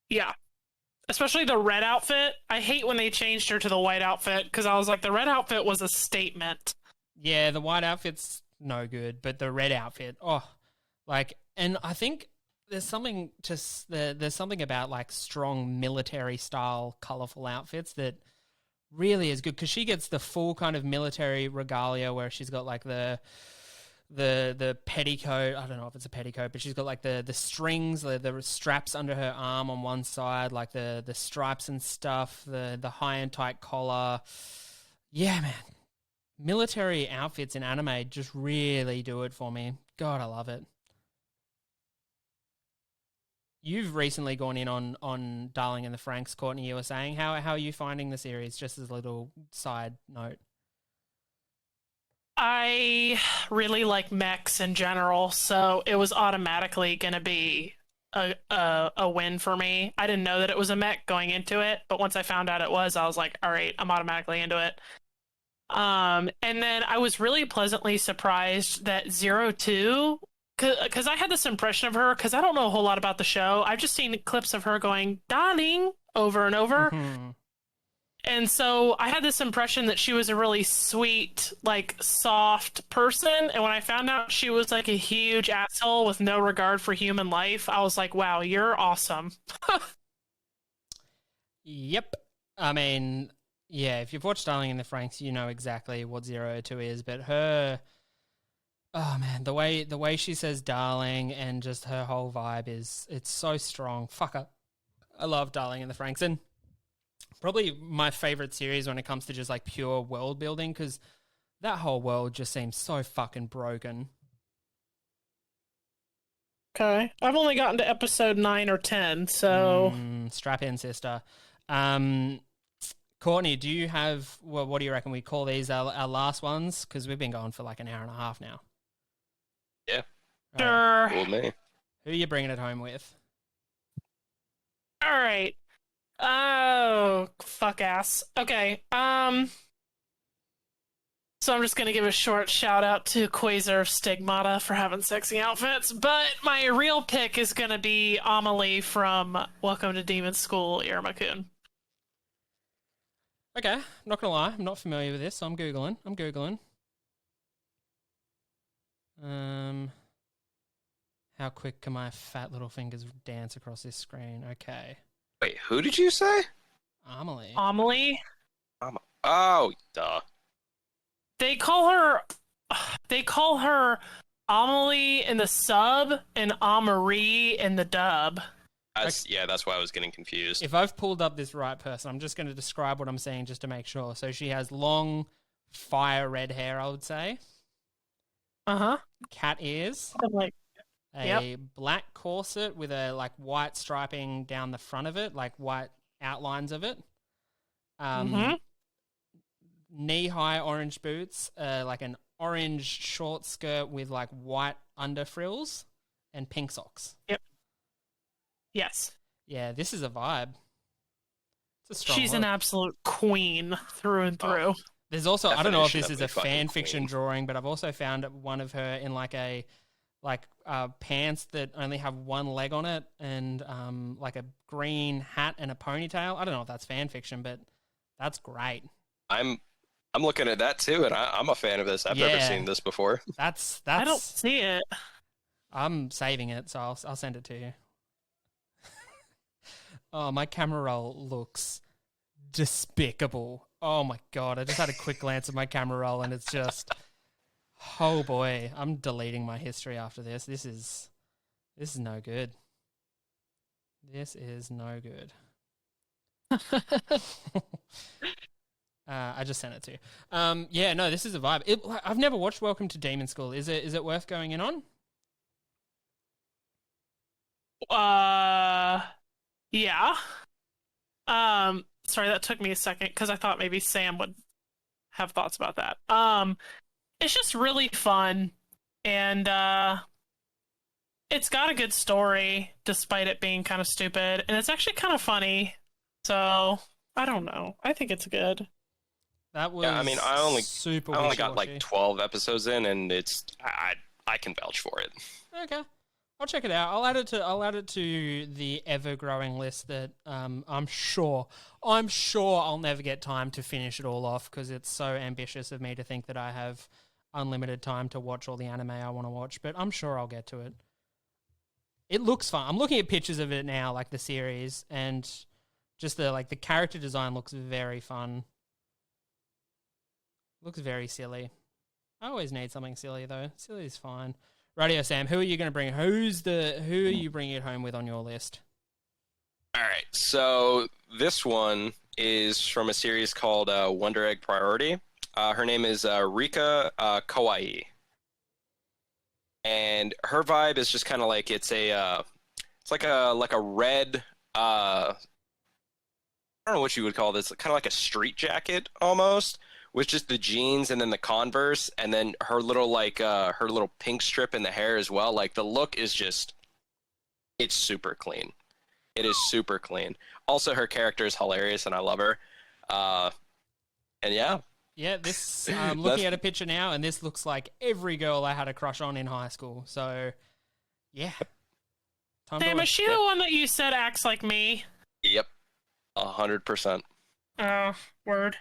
Yeah. Especially the red outfit. I hate when they changed her to the white outfit, because I was like, the red outfit was a statement. Yeah, the white outfit's no good, but the red outfit, and I think there's something about like strong military style, colorful outfits that really is good, because she gets the full kind of military regalia where she's got like the petticoat. I don't know if it's a petticoat, but she's got like the strings, the straps under her arm on one side, like the stripes and stuff, the high and tight collar. Yeah, man. Military outfits in anime just really do it for me. God, I love it. You've recently gone in on Darling in the Franxx, Courtney, you were saying. How are you finding the series, just as a little side note? I really like mechs in general, so it was automatically going to be a win for me. I didn't know that it was a mech going into it, but once I found out it was, I was like, all right, I'm automatically into it. And then I was really pleasantly surprised that 02, because I had this impression of her, because I don't know a whole lot about the show. I've just seen clips of her going, darling, over and over. Hmm. And so I had this impression that she was a really sweet, like, soft person. And when I found out she was like a huge asshole with no regard for human life, I was like, wow, you're awesome. Yep. I mean, yeah, if you've watched Darling in the Franxx, you know exactly what 02 is, but her, oh man, the way she says darling and just her whole vibe it's so strong. I love Darling in the Franxx, and probably my favorite series when it comes to just like pure world building, because that whole world just seems so fucking broken. Okay. I've only gotten to episode 9 or 10, so... Strap in, sister. Courtney, do you have, well, what do you reckon we call these our last ones? Because we've been going for like an hour and a half now. Yeah. All right. Sure. Cool with me. Who are you bringing it home with? All right. Oh, fuck ass. Okay. So I'm just gonna give a short shout out to Quasar Stigmata for having sexy outfits, but my real pick is gonna be Amelie from Welcome to Demon School, Iruma-kun. Okay, I'm not gonna lie, I'm not familiar with this, so I'm googling. How quick can my fat little fingers dance across this screen? Okay, Wait, who did you say? Amelie. Amelie? Oh, duh. They call her Amelie in the sub and Amory in the dub. That's why I was getting confused. If I've pulled up this right person, I'm just going to describe what I'm seeing just to make sure. So she has long, fire red hair, I would say. Uh-huh. Cat ears. I'm like, A black corset with a like white striping down the front of it, like white outlines of it. Knee-high orange boots, like an orange short skirt with like white under frills, and pink socks. Yep. Yes. Yeah, this is a vibe. It's a strong She's look. an absolute queen through and through. There's also, I don't know if Definition this is of a a fucking fan fiction queen. drawing, but I've also found one of her in like pants that only have one leg on it, and like a green hat and a ponytail. I don't know if that's fan fiction, but that's great. I'm looking at that too, and I'm a fan of this. I've never Yeah. seen this before. That's. I don't see it. I'm saving it, so I'll send it to you. Oh, my camera roll looks despicable. Oh my god, I just had a quick glance at my camera roll and it's just, oh boy, I'm deleting my history after this. This is no good. This is no good. I just sent it to you. Yeah, no, this is a vibe. I've never watched Welcome to Demon School. Is it worth going in on? Yeah. Sorry, that took me a second because I thought maybe Sam would have thoughts about that. It's just really fun, and it's got a good story despite it being kind of stupid, and it's actually kind of funny. So I don't know. I think it's good. That was. Yeah, I mean, I only got wishy-washy. like 12 episodes in, and I can vouch for it. Okay, I'll check it out. I'll add it to the ever growing list that I'm sure I'll never get time to finish it all off because it's so ambitious of me to think that I have unlimited time to watch all the anime I want to watch. But I'm sure I'll get to it. It looks fun. I'm looking at pictures of it now, like the series, and just the character design looks very fun. Looks very silly. I always need something silly though. Silly is fine. Radio Sam, who are you going to bring? Who are you bringing it home with on your list? All right, so this one is from a series called Wonder Egg Priority. Her name is Rika Kawaii, and her vibe is just kind of like it's like a red I don't know what you would call this, kind of like a street jacket almost, with just the jeans and then the Converse, and then her little her little pink strip in the hair as well. Like the look is just, it's super clean. It is super clean. Also, her character is hilarious, and I love her. And yeah, Yeah, this I'm looking at a picture now, and this looks like every girl I had a crush on in high school. So, yeah. Sam, is she the one that you said acts like me? Yep, 100%. Oh, word.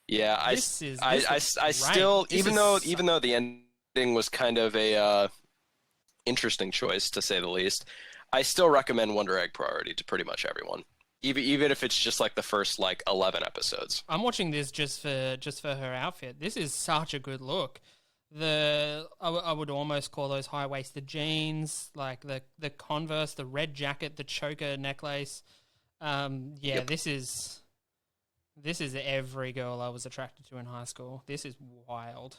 Yeah, I still, even though the ending was kind of a interesting choice to say the least, I still recommend Wonder Egg Priority to pretty much everyone. Even if it's just like the first like 11 episodes. I'm watching this just for her outfit. This is such a good look. I would almost call those high-waisted jeans, like the Converse, the red jacket, the choker necklace. Yep. This is every girl I was attracted to in high school. This is wild.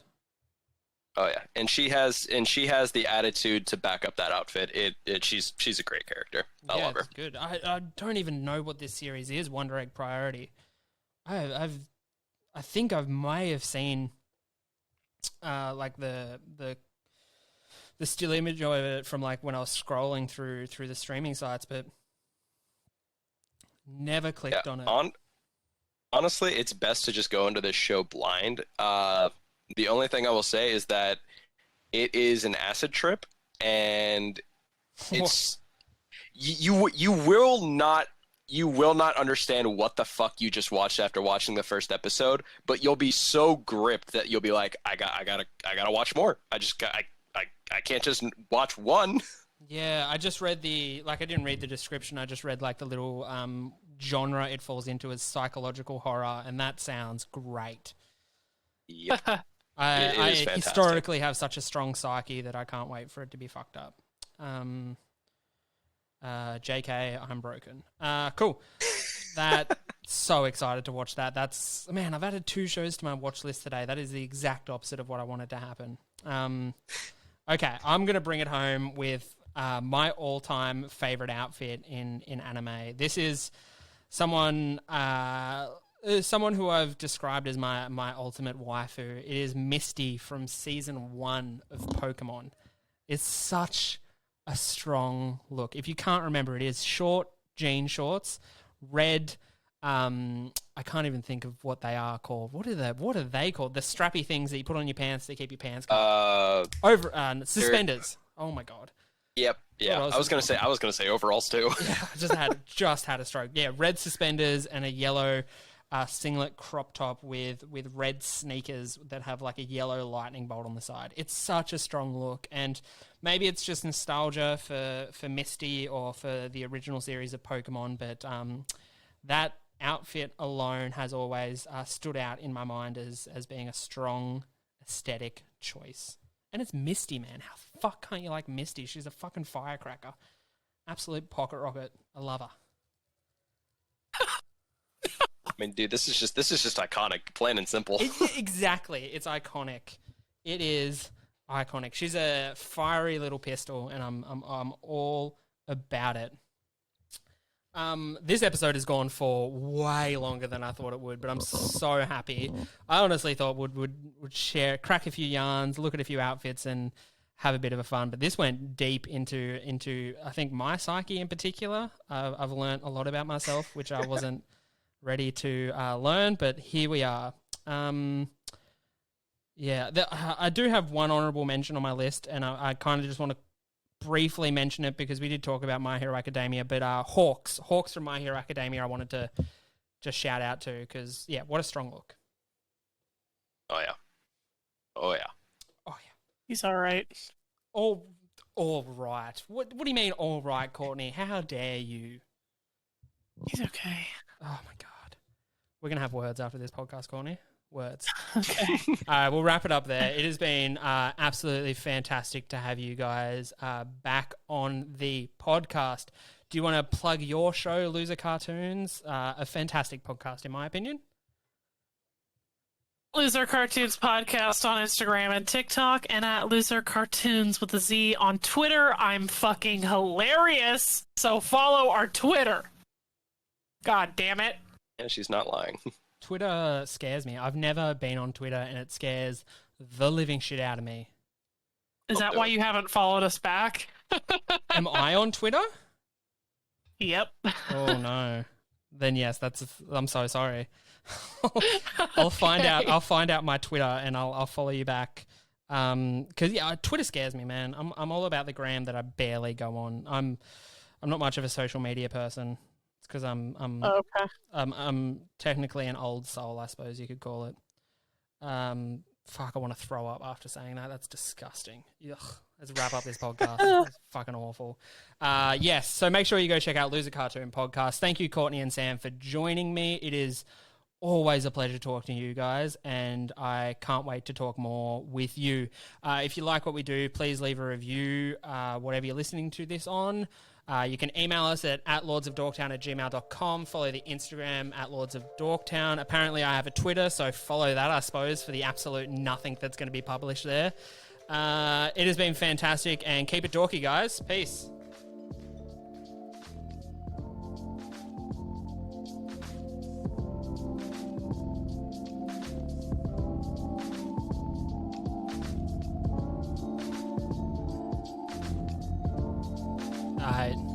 Oh yeah, and she has the attitude to back up that outfit. She's a great character. I love her. It's good. I don't even know what this series is. Wonder Egg Priority. I think I may have seen like the still image of it from like when I was scrolling through the streaming sites, but never clicked on it. Honestly, it's best to just go into this show blind. The only thing I will say is that it is an acid trip, and it's you will not understand what the fuck you just watched after watching the first episode, but you'll be so gripped that you'll be like, I gotta watch more. I can't just watch one. Yeah, I just read I didn't read the description. I just read like the little genre it falls into as psychological horror, and that sounds great. Yep. I historically have such a strong psyche that I can't wait for it to be fucked up. JK, I'm broken. Cool. So excited to watch that. I've added 2 shows to my watch list today. That is the exact opposite of what I wanted to happen. Okay, I'm going to bring it home with my all-time favorite outfit in anime. This is someone who I've described as my ultimate waifu. It is Misty from season 1 of Pokemon. It's such a strong look. If you can't remember, it is short jean shorts, red. I can't even think of what they are called. What are they called? The strappy things that you put on your pants to keep your pants covered. Suspenders. Oh my god. Yep. Yeah. I was gonna say overalls too. Yeah, I just had a stroke. Yeah, red suspenders and a yellow singlet crop top with red sneakers that have like a yellow lightning bolt on the side. It's such a strong look, and maybe it's just nostalgia for Misty or for the original series of Pokemon, but that outfit alone has always stood out in my mind as being a strong aesthetic choice. And it's Misty, man. How the fuck can't you like Misty? She's a fucking firecracker. Absolute pocket rocket. I love her. I mean, dude, this is just iconic, plain and simple. Exactly. It's iconic. It is iconic. She's a fiery little pistol, and I'm all about it. This episode has gone for way longer than I thought it would, but I'm so happy. I honestly thought would crack a few yarns, look at a few outfits, and have a bit of a fun. But this went deep into I think my psyche in particular. I've learned a lot about myself, which I wasn't ready to learn, but here we are. I do have one honorable mention on my list, and I kind of just want to briefly mention it because we did talk about My Hero Academia, but Hawks from My Hero Academia I wanted to just shout out to because, yeah, what a strong look. Oh, yeah. He's all right. All right. What do you mean all right, Courtney? How dare you? He's okay. Oh, my God. We're going to have words after this podcast, Courtney. Words. Okay. We'll wrap it up there. It has been absolutely fantastic to have you guys back on the podcast. Do you want to plug your show, Loser Cartoons? A fantastic podcast, in my opinion. Loser Cartoons Podcast on Instagram and TikTok, and at Loser Cartoons with a Z on Twitter. I'm fucking hilarious, so follow our Twitter. God damn it. Yeah, she's not lying. Twitter scares me. I've never been on Twitter, and it scares the living shit out of me. Is that why you haven't followed us back? Am I on Twitter? Yep. Oh, no. then yes, I'm so sorry. I'll find out. I'll find out my Twitter and I'll follow you back. Because Twitter scares me, man. I'm all about the gram that I barely go on. I'm not much of a social media person. It's because I'm technically an old soul, I suppose you could call it. Fuck, I want to throw up after saying that. That's disgusting. Ugh. Let's wrap up this podcast. It's fucking awful. Yes, so make sure you go check out Loser Cartoon Podcast. Thank you, Courtney and Sam, for joining me. It is always a pleasure talking to you guys, and I can't wait to talk more with you. If you like what we do, please leave a review, whatever you're listening to this on. You can email us at lordsofdorktown@gmail.com. Follow the Instagram at lordsofdorktown. Apparently I have a Twitter, so follow that, I suppose, for the absolute nothing that's going to be published there. It has been fantastic, and keep it dorky, guys. Peace.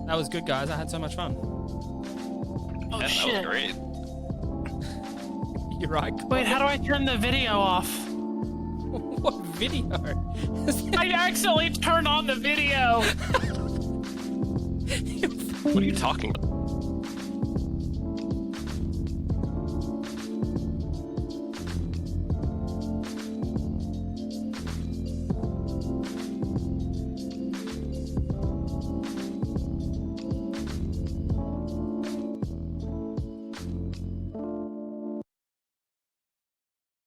That was good, guys. I had so much fun. Oh, Yeah, shit. that was great. You're right. Wait, how do I turn the video off? What video? I accidentally turned on the video. What are you talking about?